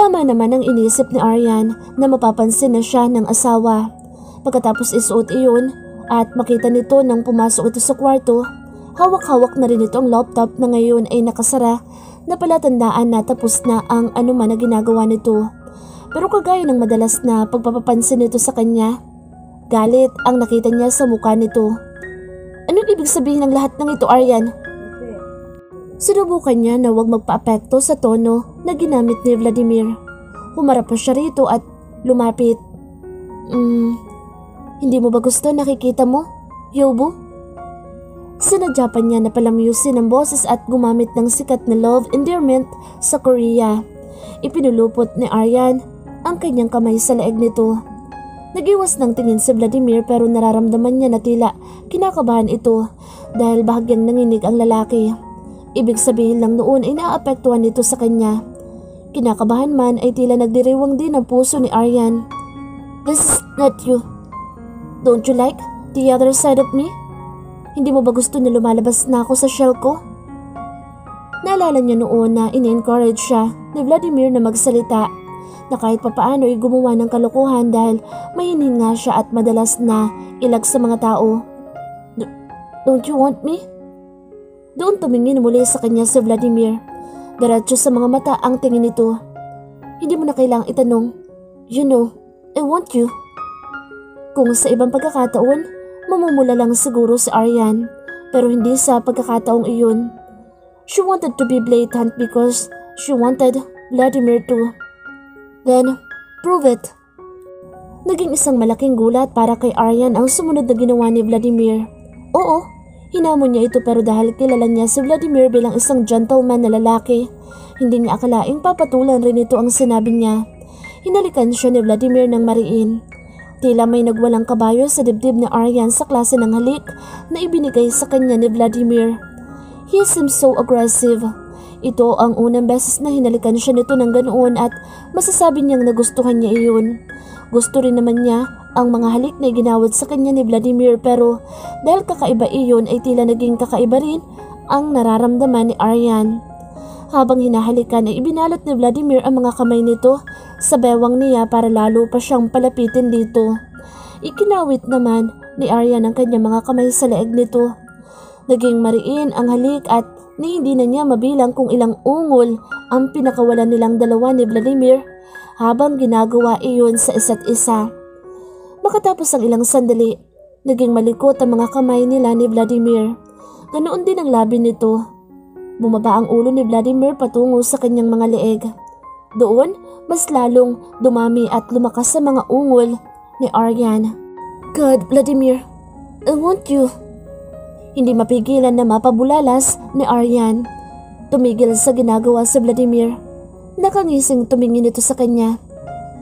Tama naman ang inisip ni Aryan na mapapansin na siya ng asawa. Pagkatapos isuot iyon at makita nito nang pumasok ito sa kwarto, hawak-hawak na rin ito ang laptop na ngayon ay nakasara na palatandaan na tapos na ang anuman na ginagawa nito. Pero kagaya ng madalas na pagpapapansin nito sa kanya, galit ang nakita niya sa mukha nito. Anong ibig sabihin ng lahat ng ito, Aryan? Sinubukan niya na huwag magpa-apekto sa tono na ginamit ni Vladimir. Humarap pa siya rito at lumapit. Hindi mo ba gusto nakikita mo, Yobu? Sinadya pa niya na palamyusin ang boses at gumamit ng sikat na love endearment sa Korea. Ipinulupot ni Aryan ang kanyang kamay sa leeg nito. Nagiwas ng tingin si Vladimir pero nararamdaman niya na tila kinakabahan ito dahil bahagyang nanginig ang lalaki. Ibig sabihin lang noon ay naaapektuhan nito sa kanya. Kinakabahan man ay tila nagdiriwang din ang puso ni Aryan. This is not you. Don't you like the other side of me? Hindi mo ba gusto na lumalabas na ako sa shell ko? Naalala niya noon na in-encourage siya ni Vladimir na magsalita, na kahit papaano ay gumawa ng kalokohan dahil mahinhin nga siya at madalas na ilag sa mga tao. Don't you want me? Doon tumingin muli sa kanya si Vladimir. Diretso sa mga mata ang tingin nito. Hindi mo na kailangang itanong. You know, I want you. Kung sa ibang pagkakataon, mamumula lang siguro si Aryan, pero hindi sa pagkakataong iyon. She wanted to be blatant because she wanted Vladimir to. Then, prove it. Naging isang malaking gulat para kay Aryan ang sumunod na ginawa ni Vladimir. Oo, hinamon niya ito pero dahil kilala niya si Vladimir bilang isang gentleman na lalaki, hindi niya akalaing papatulan rin ito ang sinabi niya. Hinalikan siya ni Vladimir ng mariin. Tila may nagwalang kabayo sa dibdib ni Aryan sa klase ng halik na ibinigay sa kanya ni Vladimir. He seems so aggressive. Ito ang unang beses na hinalikan siya nito ng ganoon at masasabi niyang nagustuhan niya iyon. Gusto rin naman niya ang mga halik na ginawad sa kanya ni Vladimir pero dahil kakaiba iyon ay tila naging kakaiba rin ang nararamdaman ni Aryan. Habang hinahalikan ay ibinalot ni Vladimir ang mga kamay nito sa bewang niya para lalo pa siyang palapitin dito. Ikinawit naman ni Aryan ang kanyang mga kamay sa leeg nito. Naging mariin ang halik at hindi na niya mabilang kung ilang ungol ang pinakawalan nilang dalawa ni Vladimir habang ginagawa iyon sa isa't isa. Makatapos ang ilang sandali, naging malikot ang mga kamay nila ni Vladimir. Ganoon din ang labi nito. Bumaba ang ulo ni Vladimir patungo sa kanyang mga leeg. Doon, mas lalong dumami at lumakas sa mga ungol ni Aryan. God, Vladimir, I want you. Hindi mapigilan na mapabulalas ni Aryan. Tumigil sa ginagawa sa Vladimir. Nakangising tumingin ito sa kanya.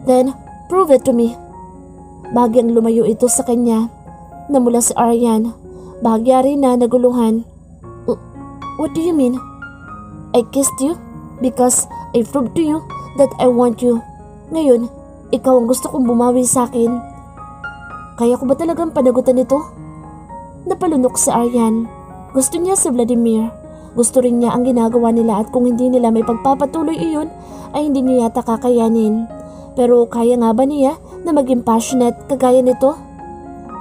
Then, prove it to me. Bahagyang lumayo ito sa kanya. Namula si Aryan. Bahagya rin na naguluhan. What do you mean? I kissed you because I proved to you that I want you. Ngayon, ikaw ang gusto kong bumawi sa akin. Kaya ko ba talagang panagutan ito? Napalunok si Aryan. Gusto niya si Vladimir. Gusto rin niya ang ginagawa nila at kung hindi nila may pagpapatuloy iyon ay hindi niya yata kakayanin. Pero kaya nga ba niya na maging passionate kagaya nito?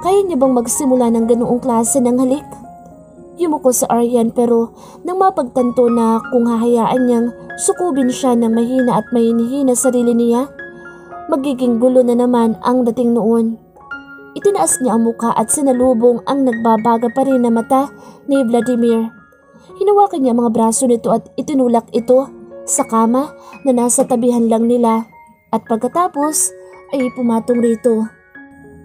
Kaya niya bang magsimula ng ganoong klase ng halik? Yumuko sa Aryan pero nang mapagtanto na kung hahayaan niyang sukubin siya ng mahina at mahina sarili niya, magiging gulo na naman ang dating noon. Itinaas niya ang muka at sinalubong ang nagbabaga pa rin na mata ni Vladimir. Hinawakan niya ang mga braso nito at itinulak ito sa kama na nasa tabihan lang nila at pagkatapos ay pumatong rito.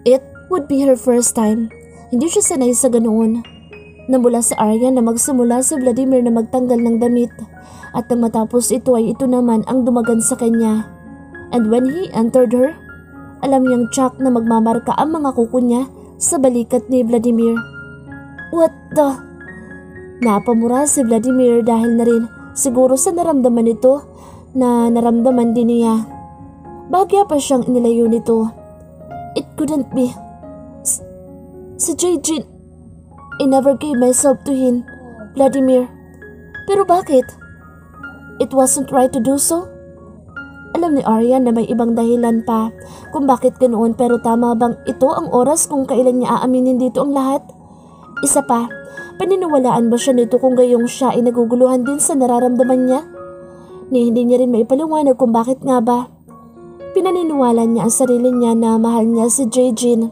It would be her first time. Hindi siya sanay sa ganoon. Namula sa Aryan na magsimula si Vladimir na magtanggal ng damit at nang matapos ito ay ito naman ang dumagan sa kanya. And when he entered her, alam niyang tsak na magmamarka ang mga kuko niya sa balikat ni Vladimir. What the? Napamura si Vladimir dahil na rin siguro sa naramdaman nito na naramdaman din niya. Bagya pa siyang inilayo nito. It couldn't be. Si Jin. I never gave myself to him, Vladimir. Pero bakit? It wasn't right to do so? Alam ni Aryan na may ibang dahilan pa kung bakit ganoon, pero tama bang ito ang oras kung kailan niya aaminin dito ang lahat? Isa pa, paniniwalaan ba siya nito kung gayong siya ay naguguluhan din sa nararamdaman niya? Ni hindi niya rin maipaliwanag kung bakit nga ba. Pinaniniwala niya ang sarili niya na mahal niya si Jae-jin.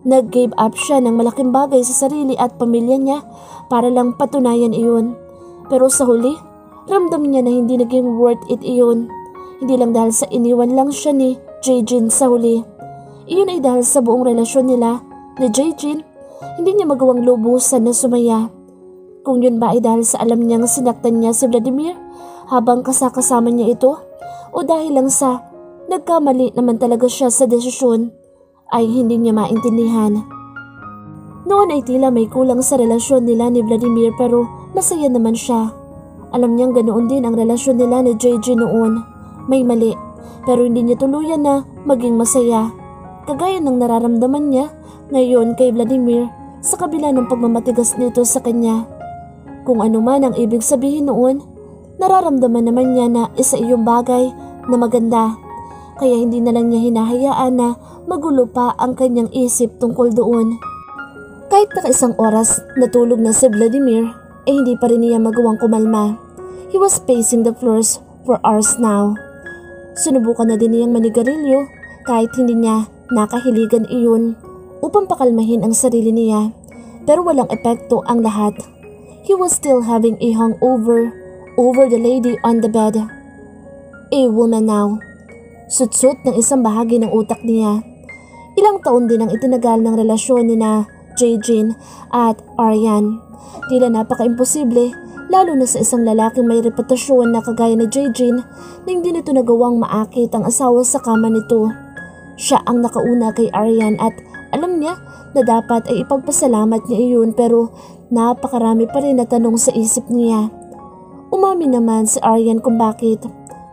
Nag-give up siya ng malaking bagay sa sarili at pamilya niya para lang patunayan iyon. Pero sa huli, ramdam niya na hindi naging worth it iyon. Hindi lang dahil sa iniwan lang siya ni Jae-jin sa huli. Iyon ay dahil sa buong relasyon nila ni Jae-jin, hindi niya magawang lubusan na sumaya. Kung yun ba ay dahil sa alam niyang sinaktan niya si Vladimir habang kasama niya ito, o dahil lang sa nagkamali naman talaga siya sa desisyon, ay hindi niya maintindihan. Noon ay tila may kulang sa relasyon nila ni Vladimir, pero masaya naman siya. Alam niyang ganoon din ang relasyon nila ni Jae-jin noon. May mali, pero hindi niya tuluyan na maging masaya. Kagaya ng nararamdaman niya ngayon kay Vladimir sa kabila ng pagmamatigas nito sa kanya. Kung ano man ang ibig sabihin noon, nararamdaman naman niya na isa iyong bagay na maganda. Kaya hindi na lang niya hinahayaan na magulo pa ang kanyang isip tungkol doon. Kahit nakaisang oras natulog na si Vladimir, hindi pa rin niya magawang kumalma. He was pacing the floors for hours now. Sinubukan na din niyang manigarilyo kahit hindi niya nakahiligan iyon upang pakalmahin ang sarili niya, pero walang epekto ang lahat. He was still having a hangover over the lady on the bed. A woman now. Sutsut ng isang bahagi ng utak niya. Ilang taon din ang itinagal ng relasyon ni na Jae-jin at Aryan. Tila napaka-imposible, lalo na sa isang lalaking may reputasyon na kagaya ni Jae-jin, na hindi nito nagawang maakit ang asawa sa kama nito. Siya ang nakauna kay Aryan at alam niya na dapat ay ipagpasalamat niya iyon, pero napakarami pa rin na tanong sa isip niya. Umamin naman si Aryan kung bakit.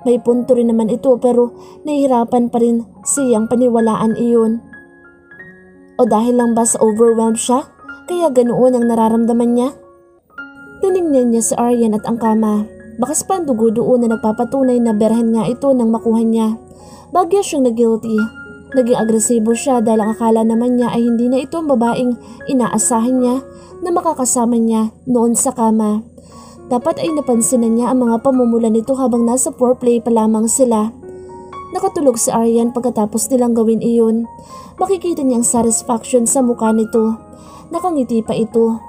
May punto rin naman ito, pero nahihirapan pa rin siyang paniwalaan iyon. O dahil lang ba sa overwhelmed siya, kaya ganoon ang nararamdaman niya? Tinignan niya si Aryan at ang kama. Bakas pa ang dugo doon na nagpapatunay na berhen nga ito nang makuha niya. Bagya siyang na-guilty. Naging agresibo siya dahil ang akala naman niya ay hindi na ito ang babaeng inaasahan niya na makakasama niya noon sa kama. Dapat ay napansin na niya ang mga pamumula nito habang nasa foreplay pa lamang sila. Nakatulog si Aryan pagkatapos nilang gawin iyon. Makikita niya ang satisfaction sa mukha nito. Nakangiti pa ito,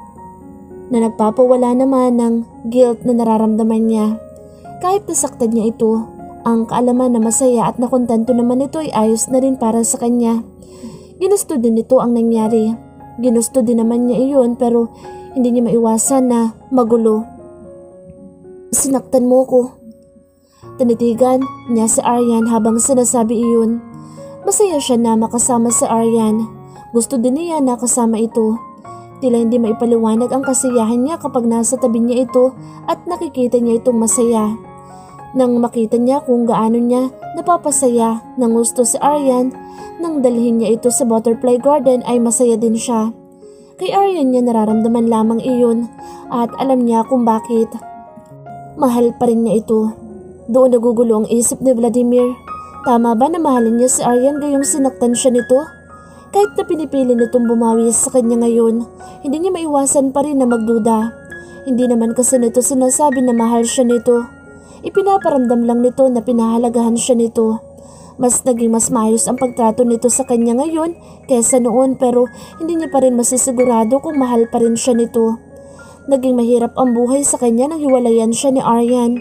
na nagpapawala naman ng guilt na nararamdaman niya. Kahit nasaktan niya ito, ang kaalaman na masaya at nakontento naman ito ay ayos na rin para sa kanya. Ginusto din nito ang nangyari. Ginusto din naman niya iyon, pero hindi niya maiwasan na magulo. Sinaktan mo ko. Tinitigan niya si Aryan habang sinasabi iyon. Masaya siya na makasama si Aryan. Gusto din niya na kasama ito. Tila hindi maipaliwanag ang kasiyahan niya kapag nasa tabi niya ito at nakikita niya itong masaya. Nang makita niya kung gaano niya napapasaya ng gusto si Aryan, nang dalhin niya ito sa butterfly garden ay masaya din siya. Kay Aryan niya nararamdaman lamang iyon at alam niya kung bakit. Mahal pa rin niya ito. Doon nagugulo ang isip ni Vladimir. Tama ba na mahalin niya si Aryan gayong sinaktan siya nito? Kahit na pinipili nitong bumawi sa kanya ngayon, hindi niya maiwasan pa rin na magduda. Hindi naman kasi nito sinasabi na mahal siya nito. Ipinaparamdam lang nito na pinahalagahan siya nito. Mas maayos ang pagtrato nito sa kanya ngayon kaysa noon, pero hindi niya pa rin masisigurado kung mahal pa rin siya nito. Naging mahirap ang buhay sa kanya nang hiwalayan siya ni Aryan.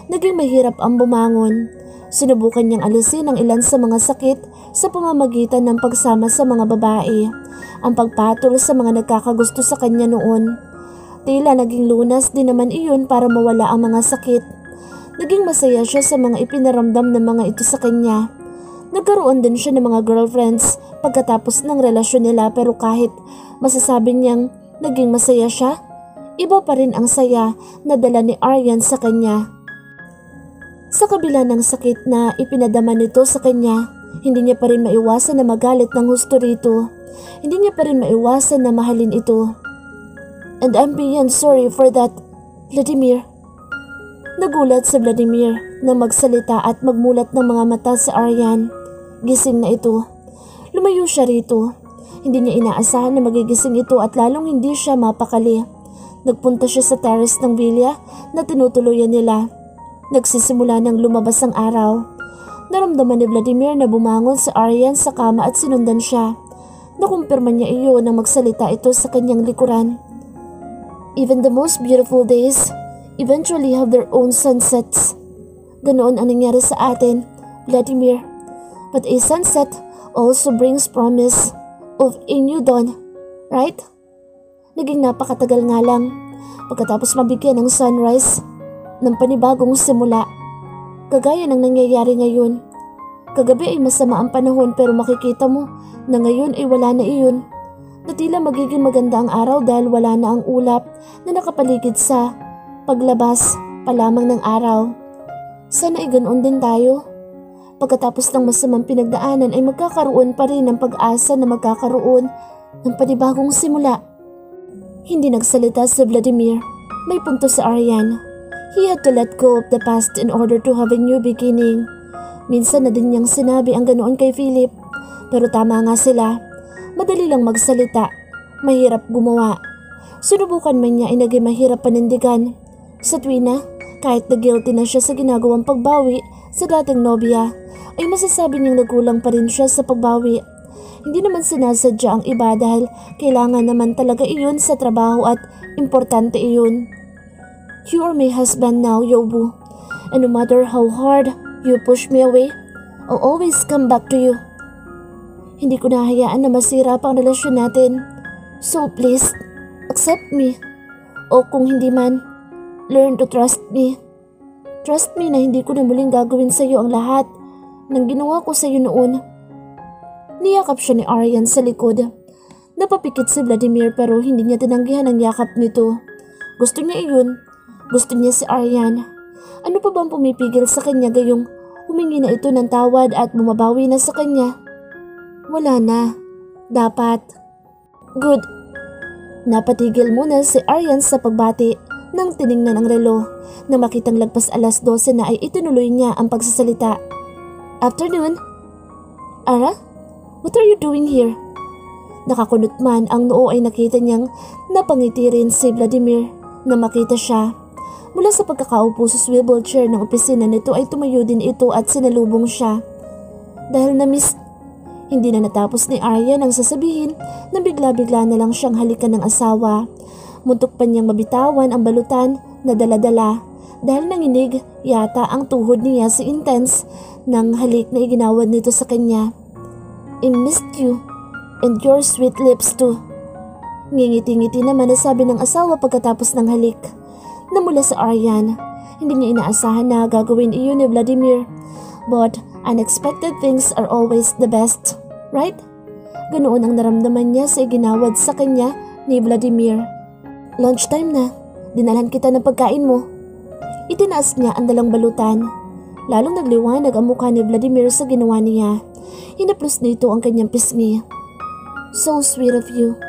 Naging mahirap ang bumangon. Sinubukan niyang alisin ang ilan sa mga sakit sa pamamagitan ng pagsama sa mga babae, ang pagpatol sa mga nagkakagusto sa kanya noon. Tila naging lunas din naman iyon para mawala ang mga sakit. Naging masaya siya sa mga ipinaramdam ng mga ito sa kanya. Nagkaroon din siya ng mga girlfriends pagkatapos ng relasyon nila, pero kahit masasabi niyang naging masaya siya, iba pa rin ang saya na dala ni Aryan sa kanya. Sa kabila ng sakit na ipinadama nito sa kanya, hindi niya pa rin maiwasan na magalit ng husto rito. Hindi niya pa rin maiwasan na mahalin ito. And I'm beyond sorry for that, Vladimir. Nagulat si Vladimir na magsalita at magmulat ng mga mata si Aryan. Gising na ito. Lumayo siya rito. Hindi niya inaasahan na magigising ito at lalong hindi siya mapakali. Nagpunta siya sa terrace ng villa na tinutuluyan nila. Nagsisimula ng lumabas ang araw. Naramdaman ni Vladimir na bumangon si Aryan sa kama at sinundan siya. Nakumpirma niya iyon nang magsalita ito sa kanyang likuran. Even the most beautiful days eventually have their own sunsets. Ganoon ang nangyari sa atin, Vladimir. But a sunset also brings promise of a new dawn, right? Naging napakatagal nga lang pagkatapos mabigyan ng sunrise ng panibagong simula. Kagaya ng nangyayari ngayon. Kagabi ay masama ang panahon pero makikita mo na ngayon ay wala na iyon. Na tila magiging maganda ang araw dahil wala na ang ulap na nakapaligid sa paglabas pa lamang ng araw. Sana ay ganoon din tayo. Pagkatapos ng masamang pinagdaanan ay magkakaroon pa rin ng pag-asa na magkakaroon ng panibagong simula. Hindi nagsalita si Vladimir. May punto si Aryan. He had to let go of the past in order to have a new beginning. Minsan na din niyang sinabi ang ganoon kay Philip. Pero tama nga sila. Madali lang magsalita. Mahirap gumawa. Sinubukan man niya ay naging mahirap panindigan. Sa tuwina, kahit na guilty na siya sa ginagawang pagbawi sa dating nobya, ay masasabi niyang nagulang pa rin siya sa pagbawi. Hindi naman sinasadya ang iba dahil kailangan naman talaga iyon sa trabaho at importante iyon. You are my husband now, Yobu. And no matter how hard you push me away, I'll always come back to you. Hindi ko nahayaan na masira pa ang relasyon natin. So please, accept me. O kung hindi man, learn to trust me. Trust me na hindi ko na muling gagawin sa iyo ang lahat ng ginawa ko sa iyo noon. Niyakap siya ni Aryan sa likod. Napapikit si Vladimir pero hindi niya tinanggihan ang yakap nito. Gusto niya iyon. Gusto niya si Aryan. Ano pa bang pumipigil sa kanya gayong humingi na ito ng tawad at bumabawi na sa kanya? Wala na. Dapat. Good. Napatigil muna si Aryan sa pagbati nang tiningnan ang relo. Na makitang lagpas alas 12 na ay itinuloy niya ang pagsasalita. Afternoon. Ara? What are you doing here? Nakakunot man ang noo ay nakita niyang napangiti rin si Vladimir na makita siya. Mula sa pagkakaupo sa swivel chair ng opisina nito ay tumayo din ito at sinalubong siya. Dahil na-miss. Hindi na natapos ni Aryan ang sasabihin na bigla-bigla na lang siyang halikan ng asawa. Muntok pa niyang mabitawan ang balutan na dala-dala dahil nanginig yata ang tuhod niya sa intense ng halik na iginawad nito sa kanya. I missed you and your sweet lips too. Ngingiti-ngiti naman na sabi ng asawa pagkatapos ng halik. Namula sa Aryan, hindi niya inaasahan na gagawin iyon ni Vladimir. But unexpected things are always the best, right? Ganoon ang naramdaman niya sa iginawad sa kanya ni Vladimir. Lunchtime na, dinalhan kita ng pagkain mo. Itinaas niya ang dalang balutan. Lalong nagliwanag ang mukha ni Vladimir sa ginawa niya. Hinaplos nito ang kanyang pisngi. So sweet of you.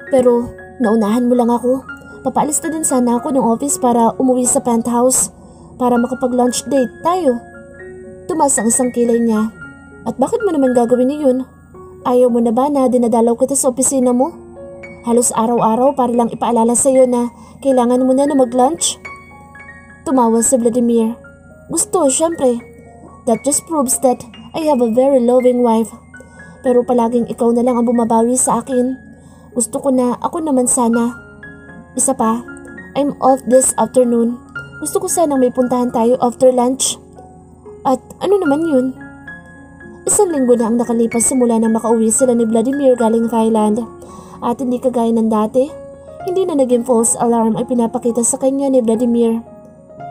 Pero naunahan mo lang ako. Papaalis na din sana ako ng office para umuwi sa penthouse para makapag-lunch date tayo. Tumas ang isang kilay niya. At bakit mo naman gagawin iyon? Ayaw mo na ba na dinadalaw kita sa opisina mo? Halos araw-araw para lang ipaalala sa iyo na kailangan mo na mag-lunch? Tumawa si Vladimir. Gusto, syempre. That just proves that I have a very loving wife. Pero palaging ikaw na lang ang bumabawi sa akin. Gusto ko na ako naman sana. Isa pa, I'm off this afternoon. Gusto ko sanang may puntahan tayo after lunch. At ano naman yun? Isang linggo na ang nakalipas simula nang makauwi sila ni Vladimir galing Thailand. At hindi kagaya ng dati, hindi na naging false alarm ay pinapakita sa kanya ni Vladimir.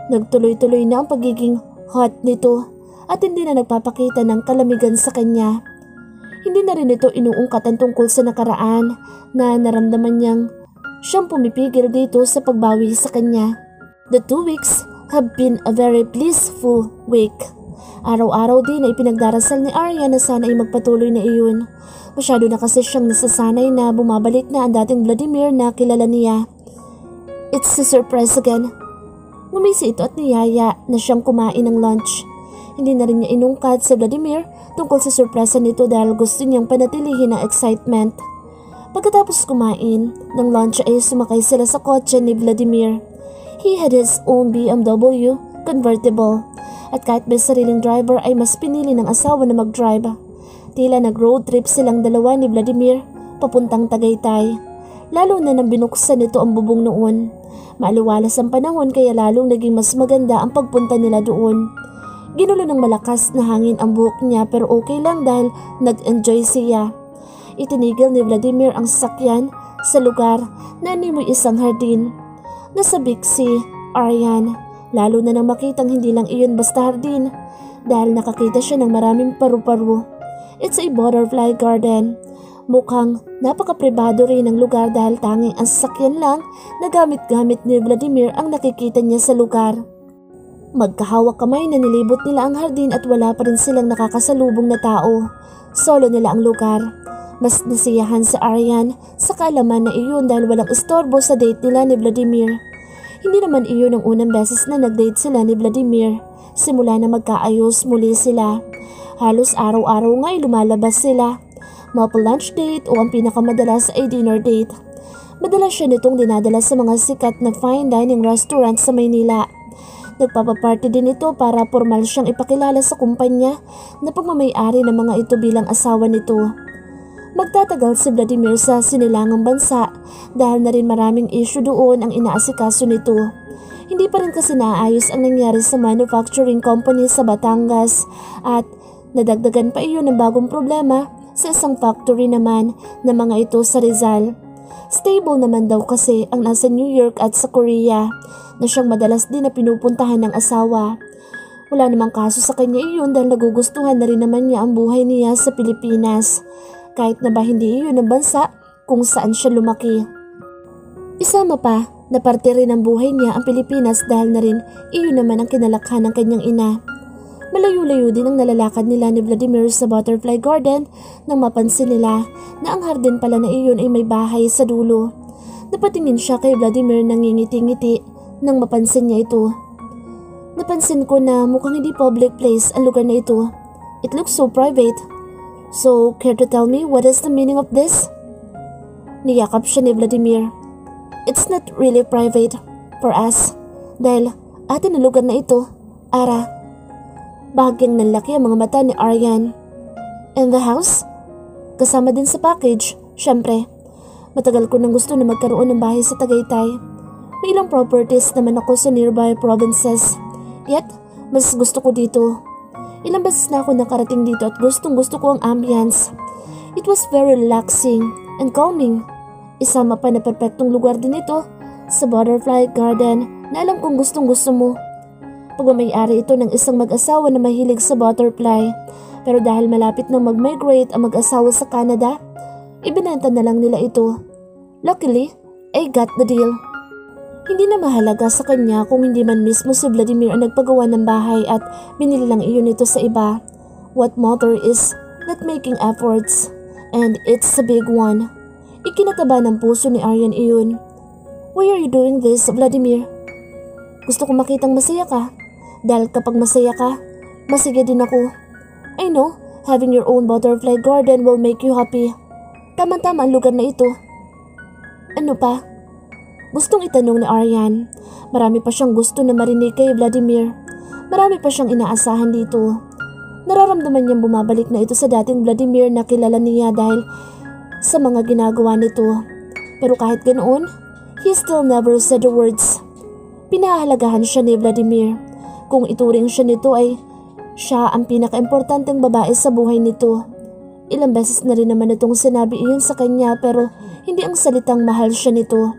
Nagtuloy-tuloy na ang pagiging hot nito at hindi na nagpapakita ng kalamigan sa kanya. Hindi na rin ito inuungkat ang tungkol sa nakaraan na naramdaman niyang siyang pumipigil dito sa pagbawi sa kanya. The 2 weeks have been a very blissful week. Araw-araw din ay pinagdarasal ni Arya na sana ay magpatuloy na iyon. Masyado na kasi siyang nasasanay na bumabalik na ang dating Vladimir na kilala niya. It's a surprise again. Ngumisi ito at niyaya na siyang kumain ng lunch. Hindi na rin niya inungkat si Vladimir tungkol sa sorpresa nito dahil gusto niyang panatilihin ang excitement. Pagkatapos kumain ng lunch ay sumakay sila sa kotse ni Vladimir. He had his own BMW convertible at kahit may sariling driver ay mas pinili ng asawa na mag-drive. Tila nag-road trip silang dalawa ni Vladimir papuntang Tagaytay. Lalo na nang binuksan nito ang bubong noon. Maaliwalas ang panahon kaya lalong naging mas maganda ang pagpunta nila doon. Ginulo ng malakas na hangin ang buhok niya pero okay lang dahil nag-enjoy siya. Itinigil ni Vladimir ang sasakyan sa lugar na animoy isang hardin. Nasabik si Aryan, lalo na nang makitang hindi lang iyon basta hardin dahil nakakita siya ng maraming paru-paru. It's a butterfly garden. Mukhang napaka-pribado rin ang lugar dahil tanging ang sasakyan lang na gamit-gamit ni Vladimir ang nakikita niya sa lugar. Magkahawak kamay na nilibot nila ang hardin at wala pa rin silang nakakasalubong na tao. Solo nila ang lugar. Mas nasiyahan si Aryan sa kaalaman na iyon dahil walang istorbo sa date nila ni Vladimir. Hindi naman iyon ang unang beses na nag-date sila ni Vladimir. Simula na magkaayos muli sila. Halos araw-araw nga ay lumalabas sila. Mapa lunch date o ang pinakamadalas ay dinner date. Madalas siya nitong dinadala sa mga sikat na fine dining restaurant sa Maynila. Nagpapaparty din ito para formal siyang ipakilala sa kumpanya na pagmamayari ng mga ito bilang asawa nito. Magtatagal si Vladimir sa sinilangang bansa dahil na rin maraming issue doon ang inaasikaso nito. Hindi pa rin kasi naayos ang nangyari sa manufacturing company sa Batangas at nadagdagan pa iyon ng bagong problema sa isang factory naman na mga ito sa Rizal. Stable naman daw kasi ang nasa New York at sa Korea na siyang madalas din na pinupuntahan ng asawa. Wala namang kaso sa kanya iyon dahil nagugustuhan na rin naman niya ang buhay niya sa Pilipinas. Kahit na ba hindi iyon ang bansa kung saan siya lumaki. Isama pa na parte rin ng buhay niya ang Pilipinas dahil na rin iyon naman ang kinalakhan ng kanyang ina. Malayo-layo din ang nalalakad nila ni Vladimir sa butterfly garden nang mapansin nila na ang hardin pala na iyon ay may bahay sa dulo. Napatingin siya kay Vladimir nang ngingiti-ngiti nang mapansin niya ito. Napansin ko na mukhang hindi public place ang lugar na ito. It looks so private. So, care to tell me what is the meaning of this? Niyakap siya ni Vladimir. It's not really private for us dahil atin ang lugar na ito, Ara. Bahagyang nanlaki ang mga mata ni Aryan. And the house? Kasama din sa package, syempre. Matagal ko nang gusto na magkaroon ng bahay sa Tagaytay. May ilang properties naman ako sa nearby provinces. Yet, mas gusto ko dito. Ilang beses na ako nakarating dito at gustong gusto ko ang ambience. It was very relaxing and calming. Isama pa na perpektong lugar din ito sa butterfly garden na alam kong gustong gusto mo. Pagmamayari ito ng isang mag-asawa na mahilig sa butterfly. Pero dahil malapit nang mag-migrate ang mag-asawa sa Canada, ibinenta na lang nila ito. Luckily, I got the deal. Hindi na mahalaga sa kanya kung hindi man mismo si Vladimir ang nagpagawa ng bahay at binili lang iyon ito sa iba. What matter is not making efforts. And it's a big one. Ikinataba ng puso ni Aryan iyon. Why are you doing this, Vladimir? Gusto ko makitang masaya ka. Dahil kapag masaya ka, masaya din ako. I know, having your own butterfly garden will make you happy. Tama-tama ang lugar na ito. Ano pa? Gustong itanong ni Aryan. Marami pa siyang gusto na marinig kay Vladimir. Marami pa siyang inaasahan dito. Nararamdaman niyang bumabalik na ito sa dating Vladimir na kilala niya dahil sa mga ginagawa nito. Pero kahit ganoon, he still never said the words. Pinahahalagahan siya ni Vladimir. Kung ituring siya nito ay siya ang pinaka-importanteng babae sa buhay nito. Ilang beses na rin naman itong sinabi iyon sa kanya pero hindi ang salitang mahal siya nito.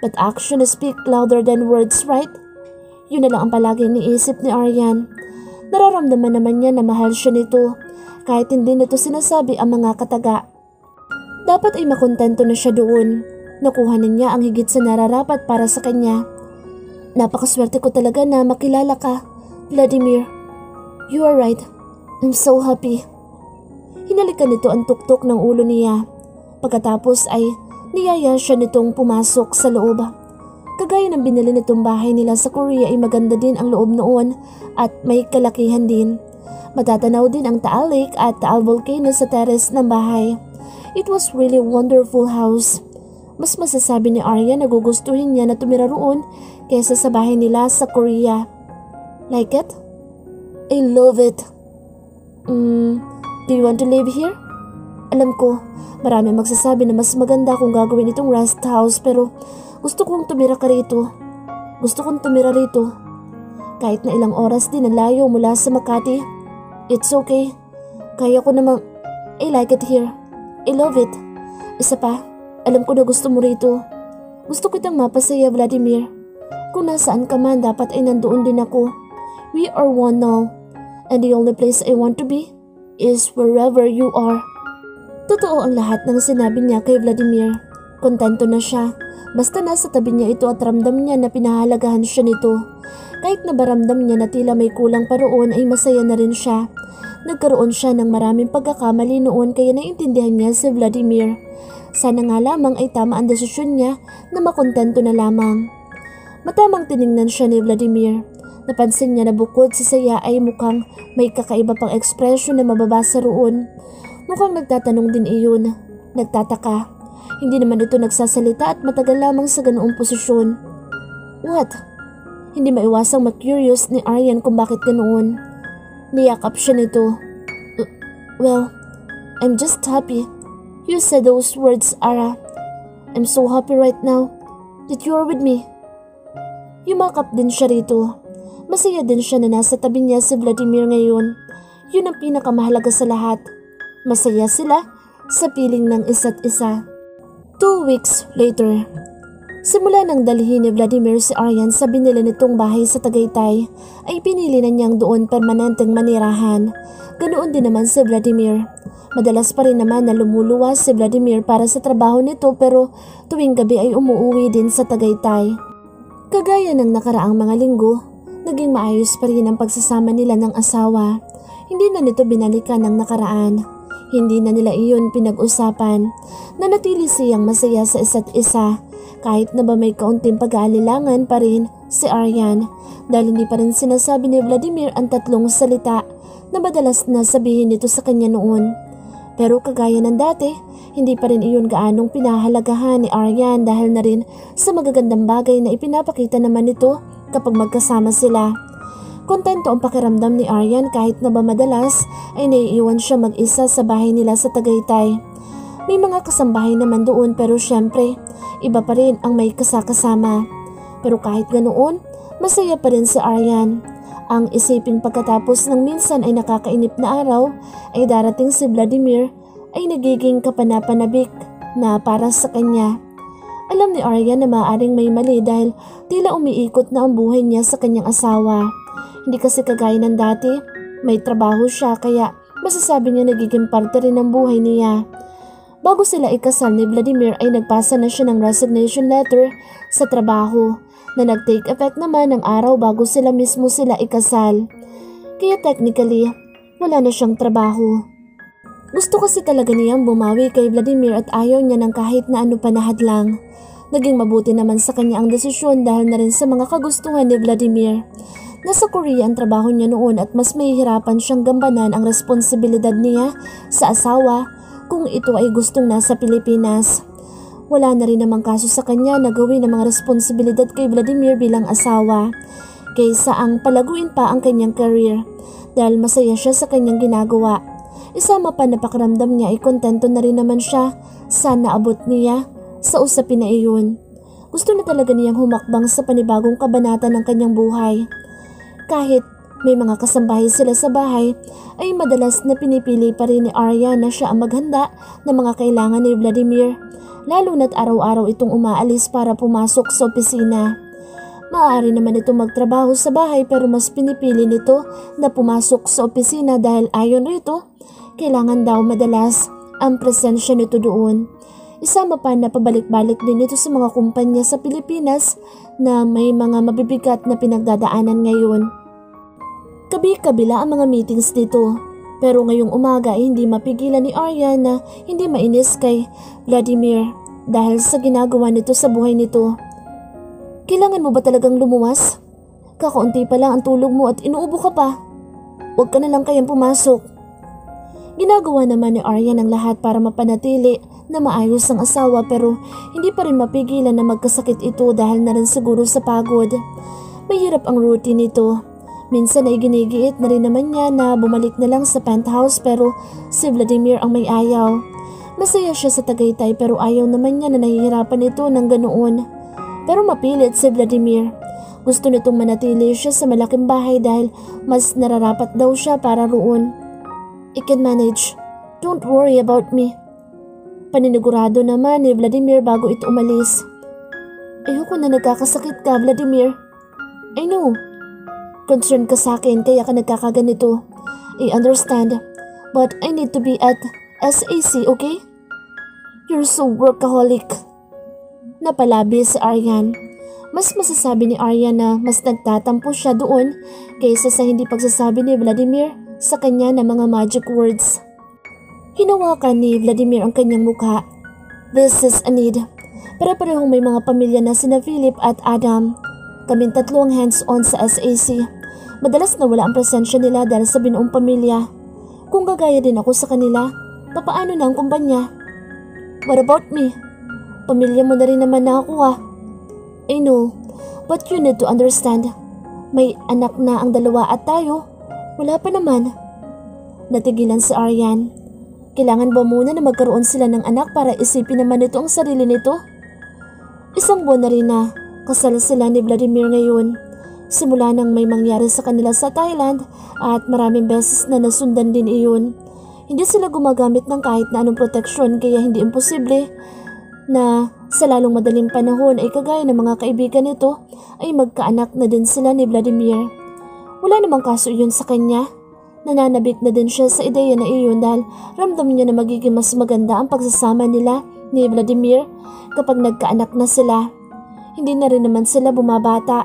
But actions speak louder than words, right? Yun na lang ang palaging iniisip ni Aryan. Nararamdaman naman niya na mahal siya nito kahit hindi nito sinasabi ang mga kataga. Dapat ay makontento na siya doon. Nakuha na niya ang higit sa nararapat para sa kanya. Napakaswerte ko talaga na makilala ka, Vladimir. You are right. I'm so happy. Hinalikan nito ang tuktok ng ulo niya. Pagkatapos ay niyaya siya nitong pumasok sa loob. Kagaya ng binili nitong bahay nila sa Korea ay maganda din ang loob noon at may kalakihan din. Matatanaw din ang Taal Lake at Taal Volcano sa terrace ng bahay. It was really a wonderful house. Mas masasabi ni Arya na gugustuhin niya na tumira roon kaysa sa bahay nila sa Korea. Like it? I love it. Do you want to live here? Alam ko, marami magsasabi na mas maganda kung gagawin itong rest house pero gusto kong tumira ka rito. Gusto kong tumira rito. Kahit na ilang oras din ang layo mula sa Makati. It's okay. Kaya ko namang I like it here. I love it. Isa pa, alam ko na gusto mo rito. Gusto kitang mapasaya, Vladimir. Kung nasaan ka man, dapat ay nandoon din ako. We are one now. And the only place I want to be is wherever you are. Totoo ang lahat ng sinabi niya kay Vladimir. Kontento na siya. Basta nasa tabi niya ito at ramdam niya na pinahalagahan siya nito. Kahit na baramdam niya na tila may kulang pa roon ay masaya na rin siya. Nagkaroon siya ng maraming pagkakamali noon kaya naintindihan niya si Vladimir. Sana nga lamang ay tama ang desisyon niya na makontento na lamang. Matamang tiningnan siya ni Vladimir. Napansin niya na bukod sa saya ay mukhang may kakaiba pang ekspresyon na mababasa roon. Mukhang nagtatanong din iyon. Nagtataka. Hindi naman ito nagsasalita at matagal lamang sa ganoong posisyon. What? Hindi maiwasang ma-curious ni Aryan kung bakit ganoon. Niyakap siya nito. Well, I'm just happy. You said those words, Ara. I'm so happy right now that you are with me. Yumakap din siya rito. Masaya din siya na nasa tabi niya si Vladimir ngayon. Yun ang pinakamahalaga sa lahat. Masaya sila sa piling ng isa't isa. 2 weeks later. Simula nang dalhin ni Vladimir si Aryan sa binili nitong bahay sa Tagaytay, ay pinili na niyang doon permanenteng manirahan. Ganoon din naman si Vladimir. Madalas pa rin naman na lumuluwas si Vladimir para sa trabaho nito pero tuwing gabi ay umuwi din sa Tagaytay. Kagaya ng nakaraang mga linggo, naging maayos pa rin ang pagsasama nila ng asawa. Hindi na nito binalikan ng nakaraan. Hindi na nila iyon pinag-usapan. Nanatili siyang masaya sa isa't isa. Kahit na ba may kaunting pag-aalilangan pa rin si Aryan dahil hindi pa rin sinasabi ni Vladimir ang 3 salita na madalas na sabihin nito sa kanya noon. Pero kagaya ng dati, hindi pa rin iyon gaanong pinahalagahan ni Aryan dahil na rin sa magagandang bagay na ipinapakita naman nito kapag magkasama sila. Kontento ang pakiramdam ni Aryan kahit na ba madalas ay naiiwan siya mag-isa sa bahay nila sa Tagaytay. May mga kasambahay naman doon pero syempre, iba pa rin ang may kasakasama. Pero kahit ganoon, masaya pa rin si Aryan. Ang isipin pagkatapos ng minsan ay nakakainip na araw ay darating si Vladimir ay nagiging kapanapanabik na para sa kanya. Alam ni Aryan na maaaring may mali dahil tila umiikot na ang buhay niya sa kanyang asawa. Hindi kasi kagaya ng dati, may trabaho siya kaya masasabi niya nagiging parte rin ng buhay niya. Bago sila ikasal ni Vladimir ay nagpasa na siya ng resignation letter sa trabaho na nag-take effect naman ng araw bago sila ikasal. Kaya technically, wala na siyang trabaho. Gusto kasi talaga niyang bumawi kay Vladimir at ayaw niya ng kahit na ano pa na hadlang. Naging mabuti naman sa kanya ang desisyon dahil na rin sa mga kagustuhan ni Vladimir. Nasa Korea ang trabaho niya noon at mas mahihirapan siyang gambanan ang responsibilidad niya sa asawa kung ito ay gustong nasa Pilipinas. Wala na rin namang kaso sa kanya na gawin ang mga responsibilidad kay Vladimir bilang asawa kaysa ang palaguin pa ang kanyang career dahil masaya siya sa kanyang ginagawa. Isama pa na pakiramdam niya ay kontento na rin naman siya sa naabot niya sa usapin na iyon. Gusto na talaga niyang humakbang sa panibagong kabanata ng kanyang buhay. Kahit may mga kasambahay sila sa bahay, ay madalas na pinipili pa rin ni Arya na siya ang maghanda ng mga kailangan ni Vladimir, lalo na't araw-araw itong umaalis para pumasok sa opisina. Maaari naman itong magtrabaho sa bahay pero mas pinipili nito na pumasok sa opisina dahil ayon rito, kailangan daw madalas ang presensya nito doon. Isama pa na pabalik-balik din ito sa mga kumpanya sa Pilipinas na may mga mabibigat na pinagdadaanan ngayon. Kabi-kabila ang mga meetings dito, pero ngayong umaga ay hindi mapigilan ni Arya na hindi mainis kay Vladimir dahil sa ginagawa nito sa buhay nito. Kailangan mo ba talagang lumuwas? Kakaunti pa lang ang tulog mo at inuubo ka pa. Huwag ka na lang kayang pumasok. Ginagawa naman ni Aryan ang lahat para mapanatili na maayos ang asawa pero hindi pa rin mapigilan na magkasakit ito dahil na rin siguro sa pagod. Mahirap ang routine nito. Minsan ay ginigiit na rin naman niya na bumalik na lang sa penthouse pero si Vladimir ang may ayaw. Masaya siya sa Tagaytay pero ayaw naman niya na nahihirapan ito ng ganoon. Pero mapilit si Vladimir. Gusto nitong manatili siya sa malaking bahay dahil mas nararapat daw siya para roon. I can manage. Don't worry about me. Paninigurado naman ni Vladimir bago ito umalis. Ayoko na nagkakasakit ka, Vladimir. I know. Concerned ka sa akin kaya ka nagkakaganito. I understand. But I need to be at SAC, okay? You're so workaholic. Napalabi si Aryan. Mas masasabi ni Aryan na mas nagtatampo siya doon kaysa sa hindi pagsasabi ni Vladimir sa kanya ng mga magic words. Hinawakan ni Vladimir ang kanyang mukha. This is a need. Pare-parehong may mga pamilya na sina Philip at Adam. Kaming tatlo ang hands-on sa SAC. Madalas nawala ang presensya nila dahil sa binuong pamilya. Kung gagaya din ako sa kanila, papaano na ang kumpanya? What about me? Pamilya mo na rin naman na ako ha. I know, but you need to understand. May anak na ang dalawa at tayo. Wala pa naman. Natigilan si Aryan. Kailangan ba muna na magkaroon sila ng anak para isipin naman nito ang sarili nito? Isang buwan na rin na kasal sila ni Vladimir ngayon. Simula nang may mangyari sa kanila sa Thailand at maraming beses na nasundan din iyon. Hindi sila gumagamit ng kahit na anong proteksyon kaya hindi imposible na sa lalong madaling panahon ay kagaya ng mga kaibigan nito ay magkaanak na din sila ni Vladimir. Wala namang kaso yun sa kanya. Nananabik na din siya sa ideya na iyon dahil ramdam niya na magiging mas maganda ang pagsasama nila ni Vladimir kapag nagkaanak na sila. Hindi na rin naman sila bumabata.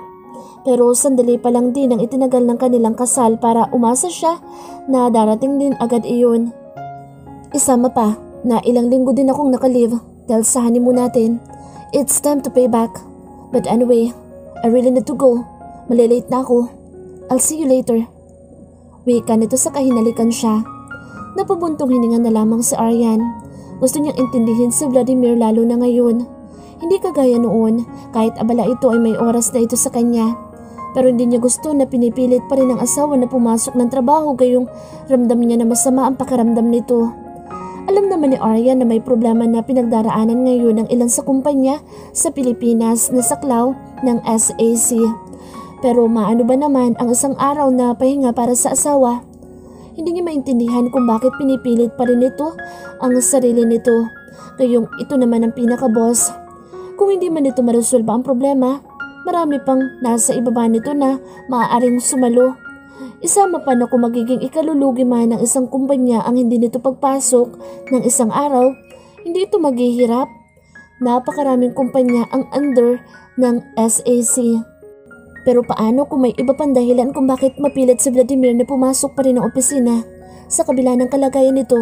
Pero sandali pa lang din ang itinagal ng kanilang kasal para umasa siya na darating din agad iyon. Isama pa na ilang linggo din akong nakalive dahil sa honeymoon natin. It's time to pay back. But anyway, I really need to go. Malilate na ako. I'll see you later. Wika nito sa kahinalikan siya. Napabuntong hininga na lamang si Aryan. Gusto niyang intindihin si Vladimir lalo na ngayon. Hindi kagaya noon, kahit abala ito ay may oras na ito sa kanya. Pero hindi niya gusto na pinipilit pa rin ng asawa na pumasok ng trabaho gayong ramdam niya na masama ang pakiramdam nito. Alam naman ni Aryan na may problema na pinagdaraanan ngayon ng ilan sa kumpanya sa Pilipinas na saklaw ng SAC. Pero maano ba naman ang isang araw na pahinga para sa asawa? Hindi niya maintindihan kung bakit pinipilit pa rin ito ang sarili nito. Gayong ito naman ang pinaka-boss. Kung hindi man ito maresolba ang problema, marami pang nasa ibaba nito na maaaring sumalo. Isama pa na kung magiging ikalulugi man ng isang kumpanya ang hindi nito pagpasok ng isang araw, hindi ito maghihirap. Napakaraming kumpanya ang under ng SAC. Pero paano kung may iba pang dahilan kung bakit mapilit si Vladimir na pumasok pa rin ng opisina sa kabila ng kalagayan nito?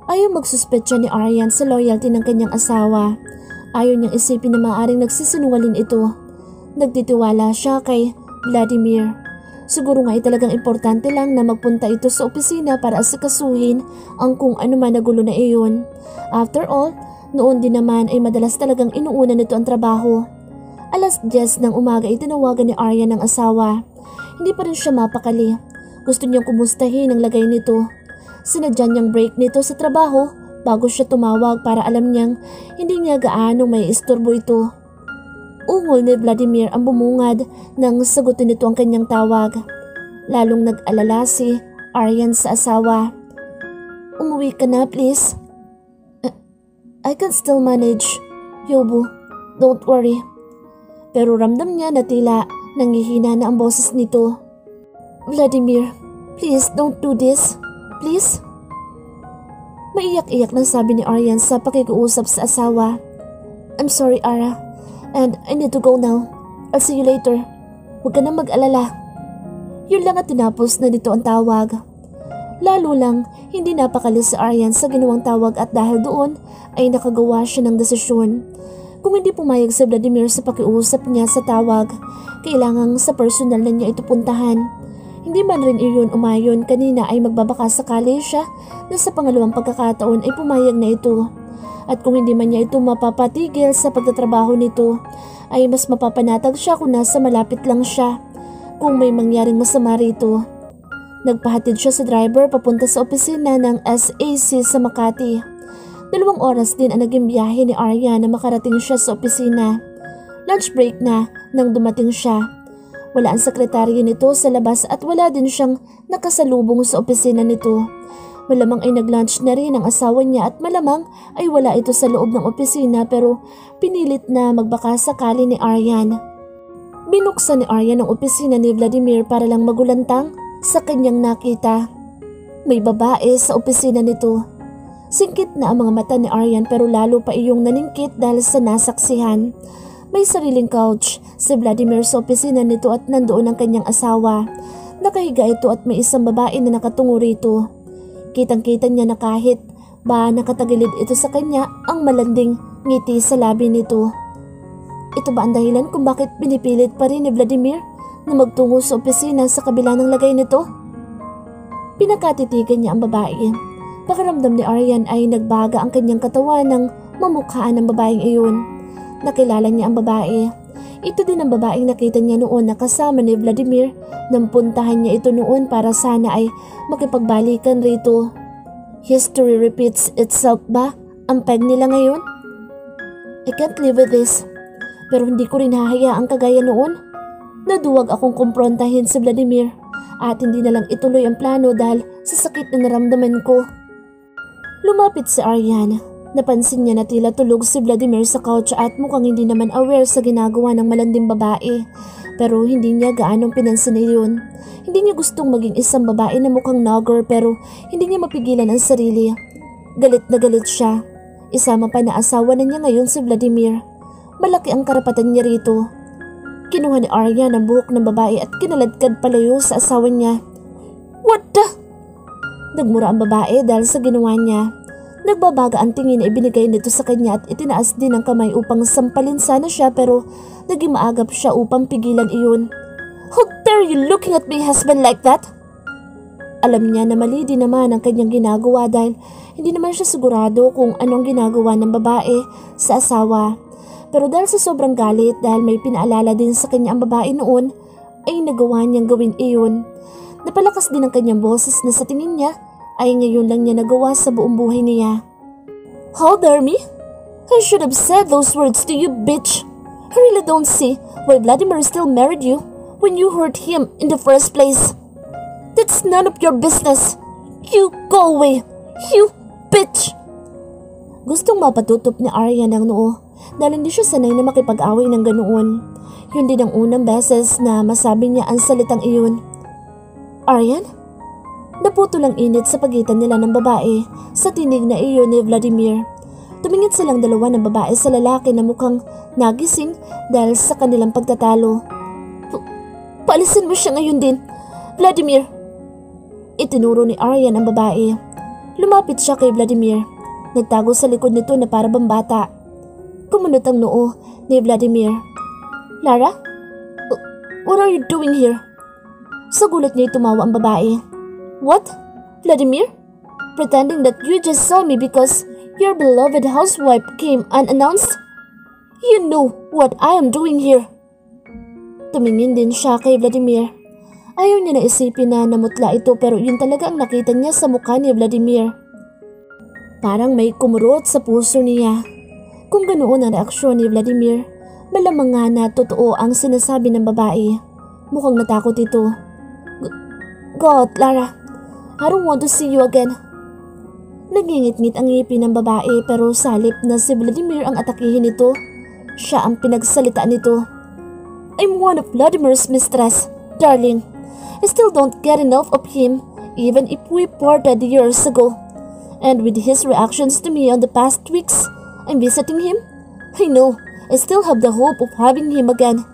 Ayaw magsuspetsa ni Aryan sa loyalty ng kanyang asawa. Ayaw niyang isipin na maaaring nagsisinungaling ito. Nagtitiwala siya kay Vladimir. Siguro nga ay talagang importante lang na magpunta ito sa opisina para asikasuhin ang kung ano man na gulo na iyon. After all, noon din naman ay madalas talagang inuuna nito ang trabaho. 10:00 ng umaga ay tinawagan ni Aryan ng asawa. Hindi pa rin siya mapakali. Gusto niyang kumustahin ang lagay nito. Sinadya niyang break nito sa trabaho bago siya tumawag para alam niyang hindi niya gaano may istorbo ito. Ungol ni Vladimir ang bumungad nang sagutin nito ang kanyang tawag. Lalong nag-alala si Aryan sa asawa. Umuwi ka na please. I can still manage, Yobu. Don't worry. Pero ramdam niya na tila nanghihina na ang boses nito. Vladimir, please don't do this. Please? Maiyak-iyak na sabi ni Aryan sa pakikiusap sa asawa. I'm sorry, Ara. And I need to go now. I'll see you later. Huwag ka na mag-alala. Yun lang at tinapos na nito ang tawag. Lalo lang, hindi napakali si Aryan sa ginawang tawag at dahil doon ay nakagawa siya ng desisyon. Kung hindi pumayag si Vladimir sa pakiusap niya sa tawag, kailangang sa personal na niya ito puntahan. Hindi man rin iyon umayon, kanina ay magbabaka sakali siya na sa pangalawang pagkakataon ay pumayag na ito. At kung hindi man niya ito mapapatigil sa pagtatrabaho nito, ay mas mapapanatag siya kung nasa malapit lang siya kung may mangyaring masama rito. Nagpahatid siya sa driver papunta sa opisina ng SAC sa Makati. 2 oras din ang naging biyahe ni Arya na makarating siya sa opisina. Lunch break na nang dumating siya. Wala ang sekretaryo nito sa labas at wala din siyang nakasalubong sa opisina nito. Malamang ay nag-lunch na rin ang asawa niya at malamang ay wala ito sa loob ng opisina pero pinilit na magbaka sakali ni Aryan. Binuksan ni Aryan ang opisina ni Vladimir para lang magulantang sa kanyang nakita. May babae sa opisina nito. Singkit na ang mga mata ni Aryan pero lalo pa iyong naningkit dahil sa nasaksihan. May sariling couch si Vladimir sa opisina nito at nandoon ang kanyang asawa. Nakahiga ito at may isang babae na nakatungo rito. Kitang-kita niya na kahit ba nakatagilid ito sa kanya ang malanding ngiti sa labi nito. Ito ba ang dahilan kung bakit pinipilit pa rin ni Vladimir na magtungo sa opisina sa kabila ng lagay nito? Pinakatitigan niya ang babae. Pakiramdam ni Aryan ay nagbaga ang kanyang katawan nang mamukhaan ng babaeng iyon. Nakilala niya ang babae. Ito din ang babaeng nakita niya noon na kasama ni Vladimir nang puntahan niya ito noon para sana ay makipagbalikan rito. History repeats itself ba ang peg nila ngayon? I can't live with this. Pero hindi ko rin hahayaang kagaya noon. Naduwag akong kumprontahin si Vladimir at hindi na lang ituloy ang plano dahil sa sakit na naramdaman ko. Lumapit si Aryan. Napansin niya na tila tulog si Vladimir sa couch at mukhang hindi naman aware sa ginagawa ng malanding babae. Pero hindi niya gaanong pinansin iyon. Hindi niya gustong maging isang babae na mukhang nagger pero hindi niya mapigilan ang sarili. Galit na galit siya. Isama pa na asawa na niya ngayon si Vladimir. Malaki ang karapatan niya rito. Kinuha ni Aryan ang buhok ng babae at kinaladkad palayo sa asawa niya. What the? Nagmura ang babae dahil sa ginawa niya. Nagbabaga ang tingin na ibinigay nito sa kanya at itinaas din ang kamay upang sampalin sana siya pero naging maagap siya upang pigilan iyon. How dare you looking at my husband like that? Alam niya na mali din naman ang kanyang ginagawa dahil hindi naman siya sigurado kung anong ginagawa ng babae sa asawa. Pero dahil sa sobrang galit dahil may pinaalala din sa kanya ang babae noon ay nagawa niyang gawin iyon. Napalakas din ang kanyang boses na sa tingin niya ay ngayon lang niya nagawa sa buong buhay niya. How dare me? I should have said those words to you, bitch. I really don't see why Vladimir still married you when you hurt him in the first place. That's none of your business. You go away, you bitch. Gustong mapatutop ni Aryan ang noo dahil hindi siya sanay na makipag-away ng ganoon. Yun din ang unang beses na masabi niya ang salitang iyon. Aryan? Naputol ang init sa pagitan nila ng babae sa tinig na iyon ni Vladimir. Tumingin silang dalawa ng babae sa lalaki na mukhang nagising dahil sa kanilang pagtatalo. Paalisin mo siya ngayon din, Vladimir. Itinuro ni Aryan ang babae. Lumapit siya kay Vladimir. Nagtago sa likod nito na para bang bata. Kumunot ang noo ni Vladimir. Lara? What are you doing here? Sa gulat niya tumawa ang babae. What? Vladimir? Pretending that you just saw me because your beloved housewife came unannounced? You know what I am doing here. Tumingin din siya kay Vladimir. Ayaw niya na isipin na namutla ito pero yun talaga ang nakita niya sa mukha ni Vladimir. Parang may kumurot sa puso niya. Kung ganoon ang reaksyon ni Vladimir, malamang nga na totoo ang sinasabi ng babae. Mukhang natakot ito. God, Lara, I don't want to see you again. Nagingit-ngit ang ngipin ng babae pero salip na si Vladimir ang atakihin nito. Siya ang pinagsalita nito. I'm one of Vladimir's mistress, darling. I still don't get enough of him even if we parted years ago. And with his reactions to me on the past weeks, I'm visiting him. I know I still have the hope of having him again.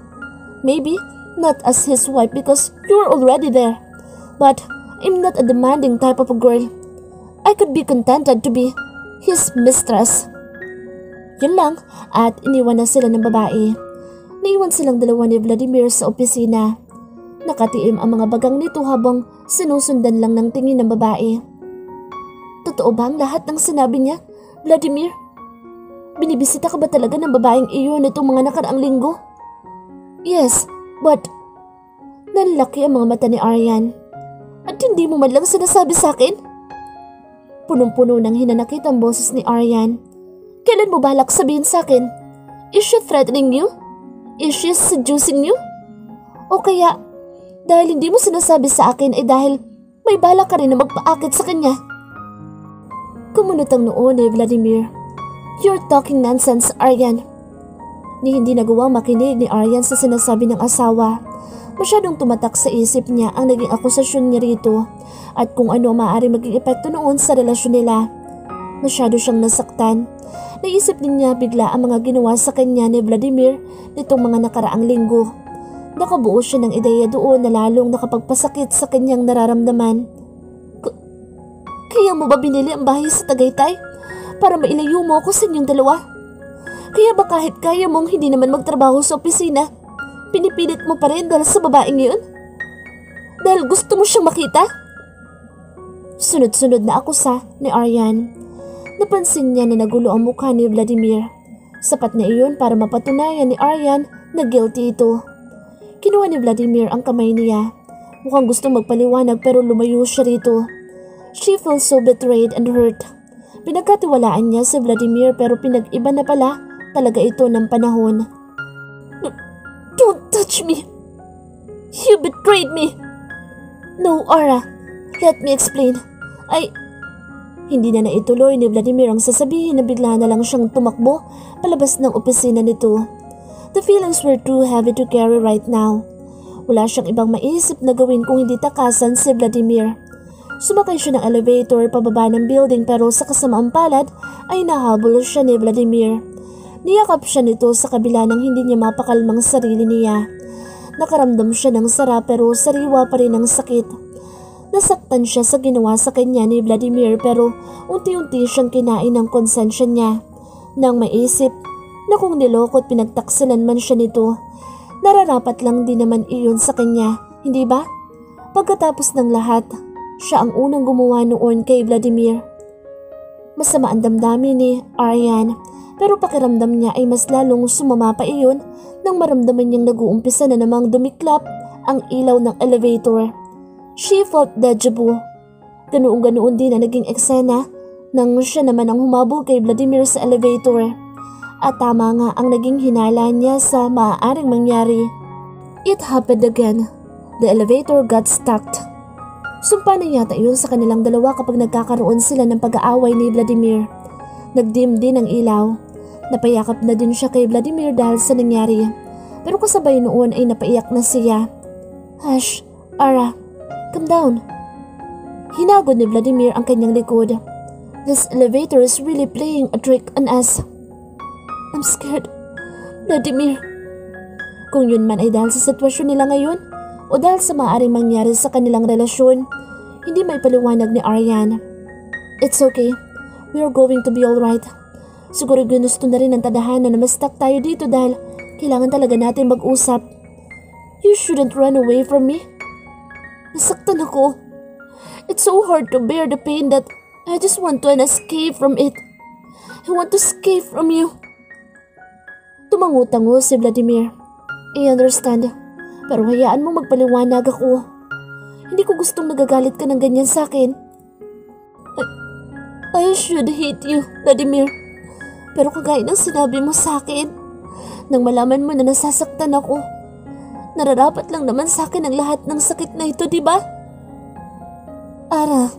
Maybe not as his wife because you're already there. But I'm not a demanding type of a girl. I could be contented to be his mistress. Yun lang at iniwan na sila ng babae. Naiwan silang dalawa ni Vladimir sa opisina. Nakatiim ang mga bagang nito habang sinusundan lang ng tingin ng babae. Totoo ba ang lahat ng sinabi niya, Vladimir? Binibisita ka ba talaga ng babaeng iyon nitong mga nakaraang linggo? Yes, but... Nanlaki ang mga mata ni Aryan. At hindi mo man lang sinasabi sa akin? Punong-puno ng hinanakit ang boses ni Aryan. Kailan mo balak sabihin sa akin? Is she threatening you? Is she seducing you? O kaya, dahil hindi mo sinasabi sa akin ay dahil may balak ka rin na magpaakit sa kanya? Kumunot ang noo ni Vladimir. You're talking nonsense, Aryan. Ni hindi nagawang makinig ni Aryan sa sinasabi ng asawa. Masyadong tumatak sa isip niya ang naging akusasyon niya rito at kung ano maaari maging epekto noon sa relasyon nila. Masyado siyang nasaktan. Naisip din niya bigla ang mga ginawa sa kanya ni Vladimir nitong mga nakaraang linggo. Nakabuo siya ng ideya doon na lalong nakapagpasakit sa kanyang nararamdaman. Kaya mo ba binili ang bahay sa Tagaytay? Para mailayo mo ako sa inyong dalawa? Kaya ba kahit kaya mong hindi naman magtrabaho sa opisina, pinipilit mo pa rin dahil sa babaeng yun? Dahil gusto mo siyang makita? Sunod-sunod na akusa ni Aryan. Napansin niya na nagulo ang mukha ni Vladimir. Sapat na iyon para mapatunayan ni Aryan na guilty ito. Kinuha ni Vladimir ang kamay niya. Mukhang gusto magpaliwanag pero lumayo siya rito. She feels so betrayed and hurt. Pinagkatiwalaan niya si Vladimir pero pinag-iba na pala talaga ito ng panahon. Don't touch me! You betrayed me! No, Ara. Let me explain. Hindi na naituloy ni Vladimir ang sasabihin na bigla na lang siyang tumakbo palabas ng opisina nito. The feelings were too heavy to carry right now. Wala siyang ibang maisip na gawin kung hindi takasan si Vladimir. Sumakay siya ng elevator pababa ng building pero sa kasamaang palad ay nahabol siya ni Vladimir. Niyakap siya nito sa kabila ng hindi niya mapakalmang sarili niya. Nakaramdam siya ng sarap pero sariwa pa rin ang sakit. Nasaktan siya sa ginawa sa kanya ni Vladimir pero unti-unti siyang kinain ng konsensya niya. Nang maisip na kung niloko at pinagtaksilan man siya nito, nararapat lang din naman iyon sa kanya, hindi ba? Pagkatapos ng lahat, siya ang unang gumawa noon kay Vladimir. Masama ang damdamin ni Aryan pero pakiramdam niya ay mas lalong sumama pa iyon nang maramdaman niyang nag-uumpisa na namang dumiklap ang ilaw ng elevator. She felt deja vu. Ganoon din na naging eksena nang siya naman ang humabol kay Vladimir sa elevator. At tama nga ang naging hinala niya sa maaaring mangyari. It happened again. The elevator got stuck. Sumpa na yata yun sa kanilang dalawa kapag nagkakaroon sila ng pag-aaway ni Vladimir. Nagdim din ang ilaw. Napayakap na din siya kay Vladimir dahil sa nangyari. Pero kasabay noon ay napaiyak na siya. Hush, Ara, calm down. Hinagod ni Vladimir ang kanyang likod. This elevator is really playing a trick on us. I'm scared, Vladimir. Kung yun man ay dahil sa sitwasyon nila ngayon o dahil sa maaaring mangyari sa kanilang relasyon, hindi may paliwanag ni Aryan. It's okay. We are going to be alright. Siguro ginusto na rin ng tadhana na ma-stuck tayo dito dahil kailangan talaga natin mag-usap. You shouldn't run away from me. Nasaktan ako. It's so hard to bear the pain that I just want to escape from it. I want to escape from you. Tumango-tango si Vladimir. I understand. Pero hayaan mo magpaliwanag ako. Hindi ko gustong nagagalit ka ng ganyan sa akin. I should hate you, Vladimir. Pero kagaya ng sinabi mo sa akin, nang malaman mo na nasasaktan ako, nararapat lang naman sa akin ang lahat ng sakit na ito, di ba? Ara,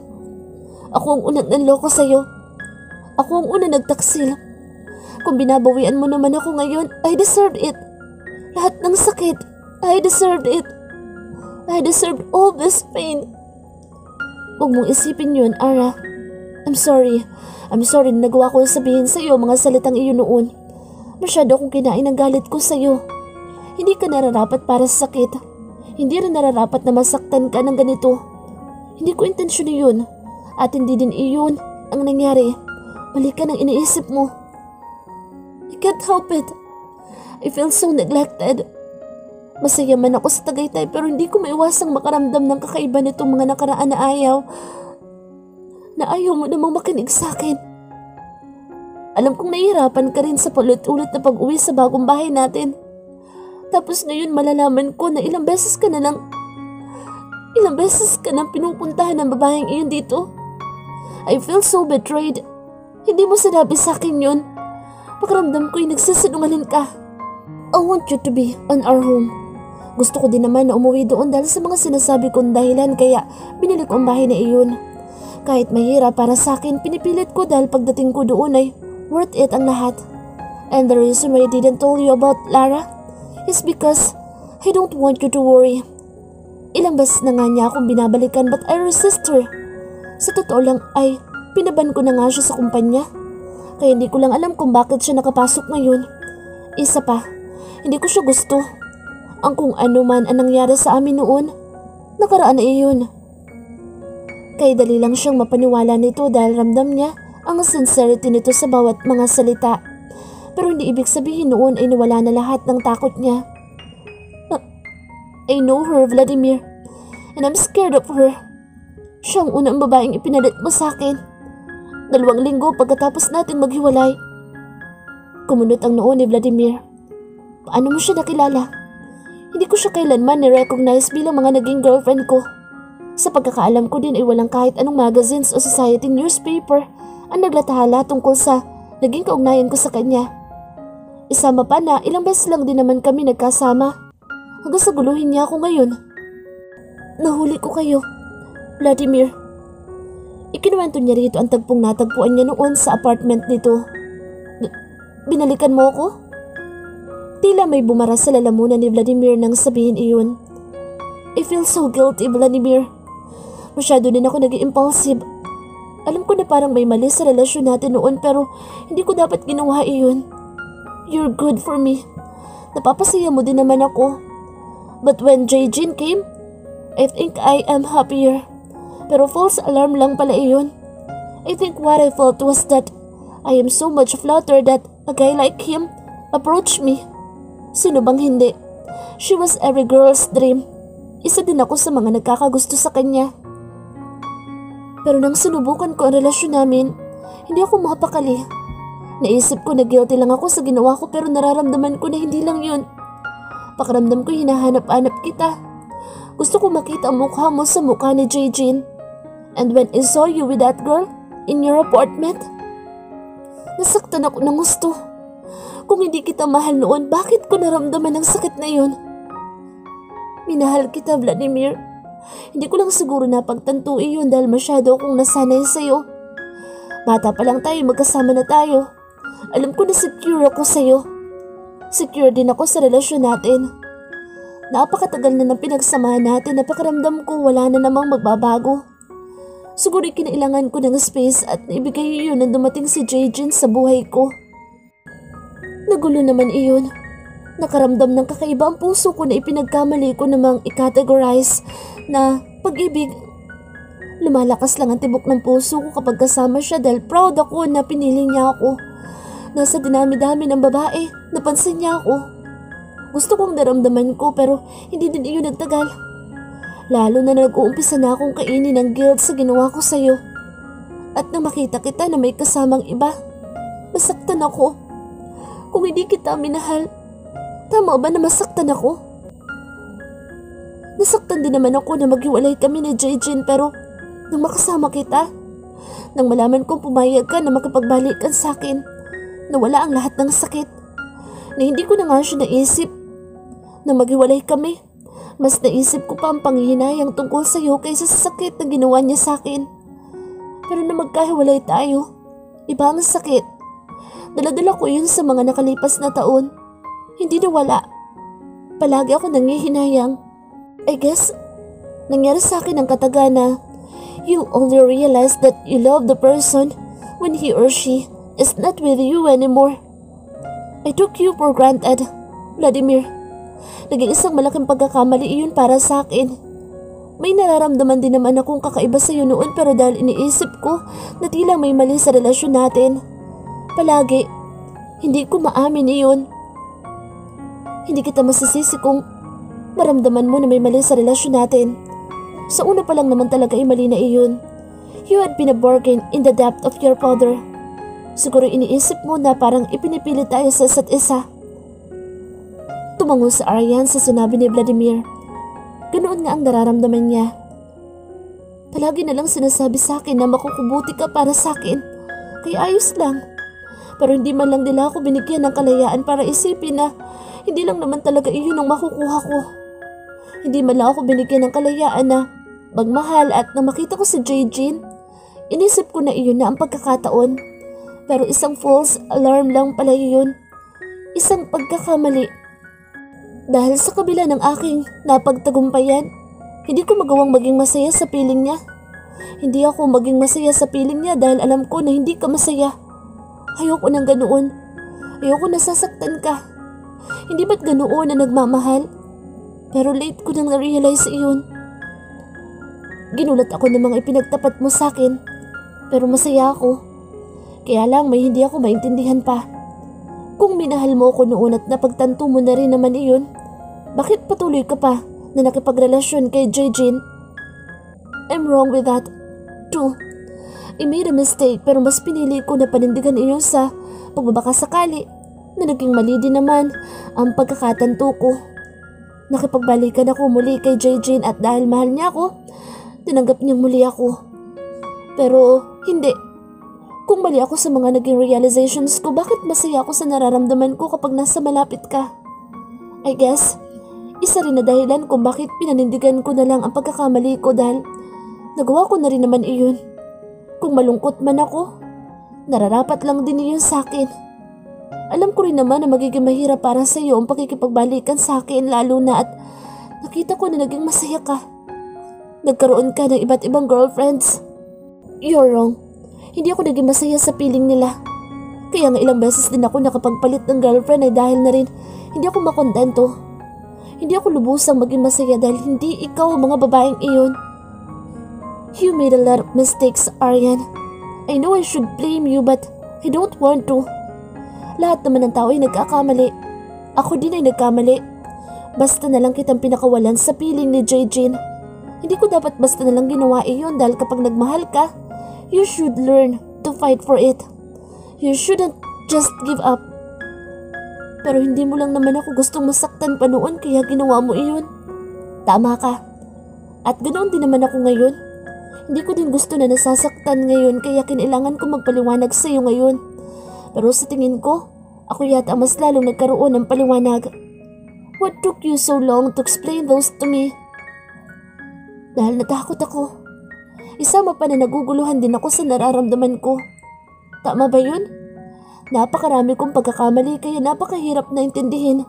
ako ang unang nanloko sa'yo. Ako ang unang nagtaksil. Kung binabawian mo naman ako ngayon, I deserved it. Lahat ng sakit, I deserved it. I deserved all this pain. Huwag mong isipin yun, Ara. I'm sorry. I'm sorry na nagawa ko sabihin sa iyo mga salitang iyon noon. Masyado akong kinain ng galit ko sa iyo. Hindi ka nararapat para sa sakit. Hindi rin nararapat na masaktan ka ng ganito. Hindi ko intensyon yun. At hindi din iyon ang nangyari. Mali ka ng iniisip mo. I can't help it. I feel so neglected. Masaya man ako sa Tagaytay pero hindi ko maiwasang makaramdam ng kakaiba nitong mga nakaraan na ayaw. Na ayaw mo namang makinig sa akin. Alam kong nahihirapan ka rin sa paulit-ulit na pag-uwi sa bagong bahay natin. Tapos ngayon malalaman ko na ilang beses ka nang pinupuntahan ng babaeng iyon dito. I feel so betrayed. Hindi mo sinabi sa akin yun. Pakiramdam ko'y nagsisinungaling ka. I want you to be on our home. Gusto ko din naman na umuwi doon dahil sa mga sinasabi kong dahilan kaya binili ko ang bahay na iyon. Kahit mahirap para sa akin, pinipilit ko dahil pagdating ko doon ay worth it ang lahat. And the reason why I didn't tell you about Lara is because I don't want you to worry. Ilang beses na nga niya akong binabalikan but I resist her. Sa totoo lang ay pinaban ko na nga siya sa kumpanya. Kaya hindi ko lang alam kung bakit siya nakapasok ngayon. Isa pa, hindi ko siya gusto. Ang kung ano man ang nangyari sa amin noon, nakaraan na iyon. Kaya dali lang siyang mapaniwala nito dahil ramdam niya ang sincerity nito sa bawat mga salita. Pero hindi ibig sabihin noon ay nawala na lahat ng takot niya. I know her, Vladimir, and I'm scared of her. Siya ang unang babaeng ipinalit mo sa akin. 2 linggo pagkatapos natin maghiwalay. Kumunot ang noo ni Vladimir. Paano mo siya nakilala? Hindi ko siya kailanman ni-recognize bilang mga naging girlfriend ko. Sa pagkakaalam ko din ay walang kahit anong magazines o society newspaper ang naglathala tungkol sa naging kaugnayan ko sa kanya. Isama pa na ilang beses lang din naman kami nagkasama. Hanggang sa guluhin niya ako ngayon. Nahuli ko kayo, Vladimir. Ikinuwento niya rito ang tagpong natagpuan niya noon sa apartment nito. Binalikan mo ako? Tila may bumara sa lalamunan ni Vladimir nang sabihin iyon. I feel so guilty, Vladimir. Masyado din ako naging impulsive. Alam ko na parang may mali sa relasyon natin noon pero hindi ko dapat ginawa iyon. You're good for me. Napapasaya mo din naman ako. But when Jae-jin came, I think I am happier. Pero false alarm lang pala iyon. I think what I felt was that I am so much flattered that a guy like him approached me. Sino bang hindi? She was every girl's dream. Isa din ako sa mga nagkakagusto sa kanya. Pero nang sinubukan ko ang relasyon namin, hindi ako makapakali. Naisip ko na guilty lang ako sa ginawa ko pero nararamdaman ko na hindi lang yun. Pakiramdam ko hinahanap-hanap kita. Gusto ko makita ang mukha mo sa mukha ni Jae-jin. And when I saw you with that girl in your apartment, nasaktan ako ng gusto. Kung hindi kita mahal noon, bakit ko naramdaman ang sakit na yun? Minahal kita, Vladimir. Hindi ko lang siguro napagtanto iyon dahil masyado akong nasanay sa'yo. Bata pa lang tayo, magkasama na tayo. Alam ko na secure ako sa'yo. Secure din ako sa relasyon natin. Napakatagal na ng pinagsamahan natin na pakiramdam ko wala na namang magbabago. Siguro kinailangan ko ng space at naibigay iyon nang dumating si Jae-jin sa buhay ko. Nagulo naman iyon. Nakaramdam ng kakaiba ang puso ko na ipinagkamali ko namang i-categorize na pag-ibig. Lumalakas lang ang tibok ng puso ko kapag kasama siya dahil proud ako na pinili niya ako. Nasa dinami-dami ng babae, napansin niya ako. Gusto kong naramdaman ko pero hindi din iyon nagtagal. Lalo na nag-uumpisa na akong kainin ng guilt sa ginawa ko sa'yo. At nang makita kita na may kasamang iba, masaktan ako. Kung hindi kita minahal, tama ba na masaktan ako? Nasaktan din naman ako na maghiwalay kami ni Jae-jin pero nang makasama kita, nang malaman kong pumayag ka na makapagbalikan sa akin, nawala ang lahat ng sakit. Na hindi ko na nga siya naisip na maghiwalay kami. Mas naisip ko pa ang panghihinayang tungkol sa iyo kaysa sa sakit na ginawa niya sa akin. Pero na magkahiwalay tayo, iba ang sakit. Daladala ko yun sa mga nakalipas na taon. Hindi nawala. Palagi ako nangihinayang. I guess, nangyari sa akin ang katagana. You only realize that you love the person when he or she is not with you anymore. I took you for granted, Vladimir. Naging isang malaking pagkakamali iyon para sa akin. May nararamdaman din naman akong kakaiba sa iyo noon pero dahil iniisip ko na tila may mali sa relasyon natin. Palagi, Hindi ko maamin iyon. Hindi kita masisisi kung maramdaman mo na may mali sa relasyon natin. Sa una pa lang naman talaga ay mali na iyon. You had been a bargain in the depth of your father. Siguro iniisip mo na parang ipinipilit tayo sa isa't isa. Tumango si Aryan sa sinabi ni Vladimir. Ganoon nga ang nararamdaman niya. Palagi na lang sinasabi sa akin na makukubuti ka para sa akin. Kaya ayos lang. Pero hindi man lang nila ako binigyan ng kalayaan para isipin na hindi lang naman talaga iyon ang makukuha ko. Hindi man lang ako binigyan ng kalayaan na magmahal at nang makita ko si Jejin, inisip ko na iyon na ang pagkakataon. Pero isang false alarm lang pala iyon. Isang pagkakamali. Dahil sa kabila ng aking napagtagumpayan, hindi ko magawang maging masaya sa piling niya. Hindi ako maging masaya sa piling niya dahil alam ko na hindi ka masaya. Ayoko nang ganoon. Ayoko nasasaktan ka. Hindi ba't ganoon na nagmamahal? Pero late ko nang na-realize iyon. Ginulat ako ng mga ipinagtapat mo sa akin. Pero masaya ako. Kaya lang may hindi ako maintindihan pa. Kung minahal mo ako noon at napagtanto mo na rin naman iyon, bakit patuloy ka pa na nakipagrelasyon kay Jejin? I'm wrong with that. True. I made a mistake pero mas pinili ko na panindigan iyon sa pagbabakasakali na naging mali din naman ang pagkakatanto ko. Nakipagbalikan ako muli kay Jejin at dahil mahal niya ako, tinanggap niyang muli ako. Pero hindi. Kung mali ako sa mga naging realizations ko, bakit masaya ako sa nararamdaman ko kapag nasa malapit ka? I guess, isa rin na dahilan kung bakit pinanindigan ko na lang ang pagkakamali ko dahil nagawa ko na rin naman iyon. Kung malungkot man ako, nararapat lang din iyon sa akin. Alam ko rin naman na magiging mahirap para sa iyo ang pakikipagbalikan sa akin lalo na at nakita ko na naging masaya ka. Nagkaroon ka ng iba't ibang girlfriends. You're wrong. Hindi ako naging masaya sa piling nila. Kaya nga ilang beses din ako nakapagpalit ng girlfriend ay dahil na rin hindi ako makontento. Hindi ako lubusang maging masaya dahil hindi ikaw ang mga babaeng iyon. You made a lot of mistakes, Aryan. I know I should blame you but I don't want to. Lahat naman ng tao ay nagkakamali. Ako din ay nagkamali. Basta na lang kitang pinakawalan sa piling ni Jejin. Hindi ko dapat basta na lang ginawa iyon dahil kapag nagmahal ka, you should learn to fight for it. You shouldn't just give up. Pero hindi mo lang naman ako gustong masaktan pa noon kaya ginawa mo iyon. Tama ka. At ganoon din naman ako ngayon. Hindi ko din gusto na nasasaktan ngayon kaya kinailangan ko magpaliwanag sa iyo ngayon. Pero sa tingin ko, ako yata mas lalong nagkaroon ng paliwanag. What took you so long to explain those to me? Dahil natakot ako. Isama pa na naguguluhan din ako sa nararamdaman ko. Tama ba yun? Napakarami kong pagkakamali kaya napakahirap na intindihin.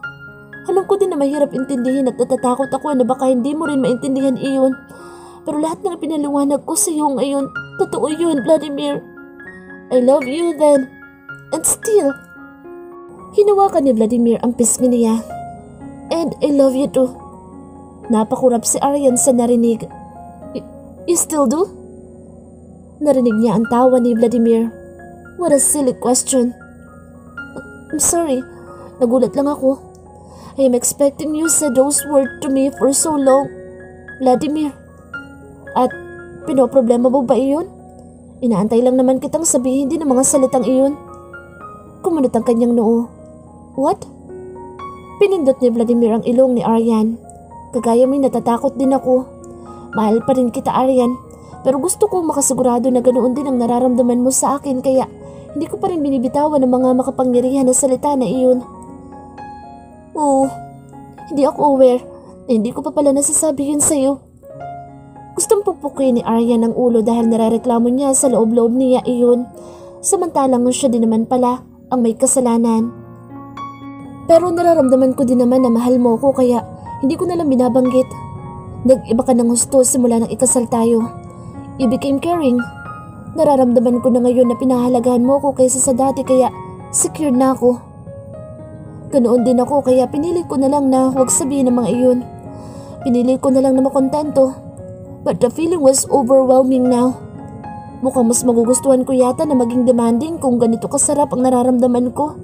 Alam ko din na mahirap intindihin at natatakot ako na baka hindi mo rin maintindihan iyon. Pero lahat ng pinaliwanag ko sa iyo ngayon, totoo yun, Vladimir. I love you then. And still. Hinawakan ni Vladimir ang pisngi niya. And I love you too. Napakurap si Aryan sa narinig. You still do? Narinig niya ang tawa ni Vladimir. What a silly question. I'm sorry. Nagulat lang ako. I am expecting you said those words to me for so long. Vladimir. At pinoproblema mo ba iyon? Inaantay lang naman kitang sabihin din ang mga salitang iyon. Kumunot ang kanyang noo. What? Pinindot ni Vladimir ang ilong ni Aryan. Kagaya mo'y natatakot din ako. Mahal pa rin kita, Aryan. Pero gusto ko makasigurado na ganoon din ang nararamdaman mo sa akin kaya hindi ko pa rin binibitawan ang mga makapangyarihan na salita na iyon. Oo, hindi ako aware na hindi ko pa pala nasasabi yun sa'yo. Gustong pupukin ni Aryan ang ulo dahil narareklamo niya sa loob-loob niya iyon. Samantalang siya din naman pala ang may kasalanan. Pero nararamdaman ko din naman na mahal mo ko kaya hindi ko nalang binabanggit. Nag-iba ka ng gusto simula nang ikasal tayo. You became caring. Nararamdaman ko na ngayon na pinahalagahan mo ko kaysa sa dati kaya secure na ako. Ganoon din ako kaya pinili ko na lang na huwag sabihin ng mga iyon. Pinili ko na lang na makontento. But the feeling was overwhelming now. Mukhang mas magugustuhan ko yata na maging demanding kung ganito kasarap ang nararamdaman ko.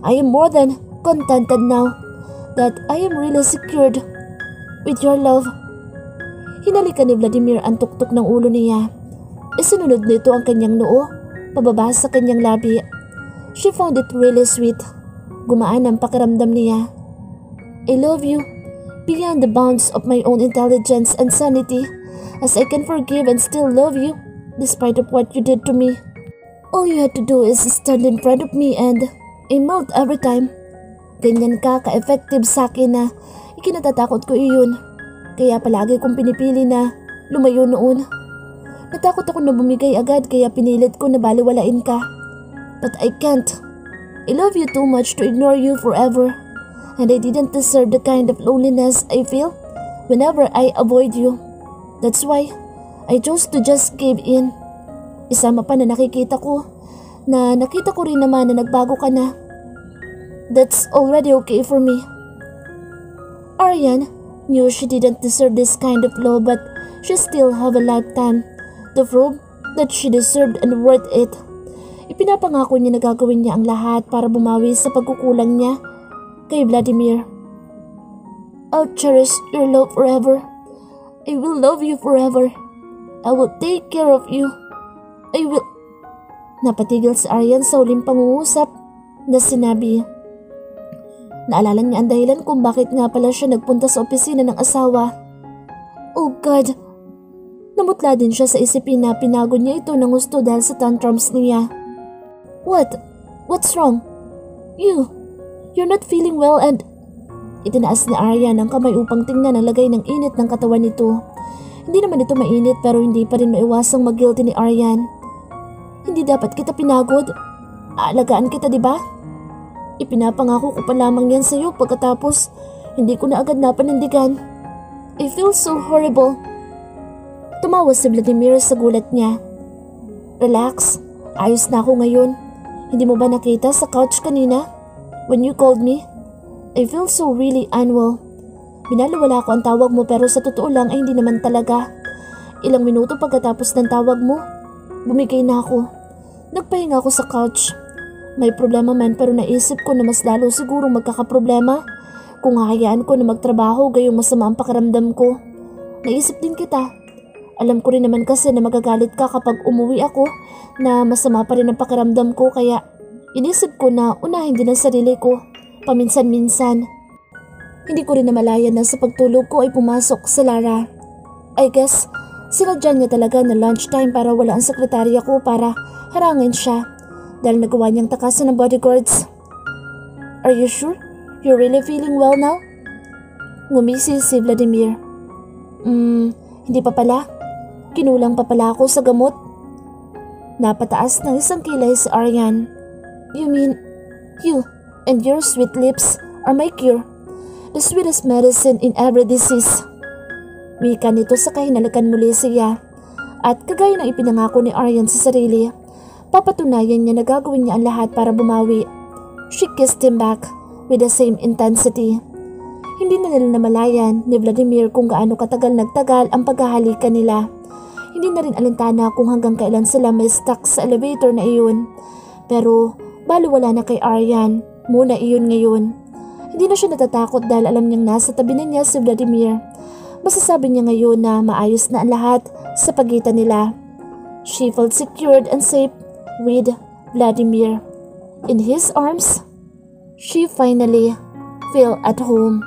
I am more than contented now that I am really secured with your love. Hinalikan ni Vladimir ang tuktok ng ulo niya. Isinunod nito ang kanyang noo, pababa sa kanyang labi. She found it really sweet. Gumaan ang pakiramdam niya. I love you beyond the bounds of my own intelligence and sanity, as I can forgive and still love you despite of what you did to me. All you had to do is stand in front of me and I melt every time. Ganyan ka ka-effective sa akin na ikinatatakot ko iyon. Kaya palagi kong pinipili na lumayo noon. Natakot ako na bumigay agad kaya pinilit ko na baliwalain ka. But I can't. I love you too much to ignore you forever. And I didn't deserve the kind of loneliness I feel whenever I avoid you. That's why I chose to just give in. Isama pa na nakita ko rin naman na nagbago ka na. That's already okay for me. Aryan knew she didn't deserve this kind of love, but she still have a lifetime to prove that she deserved and worth it. Ipinapangako niya na gagawin niya ang lahat para bumawi sa pagkukulang niya kay Vladimir. I'll cherish your love forever. I will love you forever. I will take care of you. I will... Napatigil si Aryan sa huling pangungusap na sinabi. Naalala niya ang dahilan kung bakit nga pala siya nagpunta sa opisina ng asawa. Oh God! Namutla din siya sa isipin na pinago niya ito ng gusto dahil sa tantrums niya. What? What's wrong? You're not feeling well and... Itinaas ni Aryan ang kamay upang tingnan ang lagay ng init ng katawan nito. Hindi naman ito mainit pero hindi pa rin maiwasang mag-guilty ni Aryan. Hindi dapat kita pinagod. Aalagaan kita, di ba? Ipinapangako ko pa lamang yan sa iyo pagkatapos hindi ko na agad napanindigan. I feel so horrible. Tumawa si Vladimir sa gulat niya. Relax, ayos na ako ngayon. Hindi mo ba nakita sa couch kanina? When you called me, I feel so really unwell. Binaliwala ko ang tawag mo pero sa totoo lang ay hindi naman talaga. Ilang minuto pagkatapos ng tawag mo, bumigay na ako. Nagpahinga ako sa couch. May problema man pero naisip ko na mas lalo siguro magkakaproblema kung hahayaan ko na magtrabaho gayong masama ang pakiramdam ko. Naisip din kita. Alam ko rin naman kasi na magagalit ka kapag umuwi ako na masama pa rin ang pakiramdam ko kaya inisip ko na unahin din ang sarili ko paminsan-minsan. Hindi ko rin namalayan na sa pagtulog ko ay pumasok si Lara. I guess sinadya niya talaga na lunchtime para wala ang sekretarya ko para harangin siya. Dahil nagawa niyang takasan ng bodyguards. Are you sure? You're really feeling well now? Ngumisi si Vladimir. Hindi pa pala. Kinulang pa pala ako sa gamot. Napataas ng isang kilay si Aryan. You mean, you and your sweet lips are my cure. The sweetest medicine in every disease. Wika nito sa kahinalikan muli siya. At kagaya ng ipinangako ni Aryan sa sarili, papatunayan niya na gagawin niya ang lahat para bumawi. She kissed him back with the same intensity. Hindi na nila namalayan ni Vladimir kung gaano katagal nagtagal ang paghahalikan nila. Hindi na rin alintana kung hanggang kailan sila may stuck sa elevator na iyon. Pero baliwala na kay Aryan muna iyon ngayon. Hindi na siya natatakot dahil alam niyang nasa tabi na niya si Vladimir. Masasabi niya ngayon na maayos na ang lahat sa pagitan nila. She felt secured and safe with Vladimir. In his arms, she finally felt at home.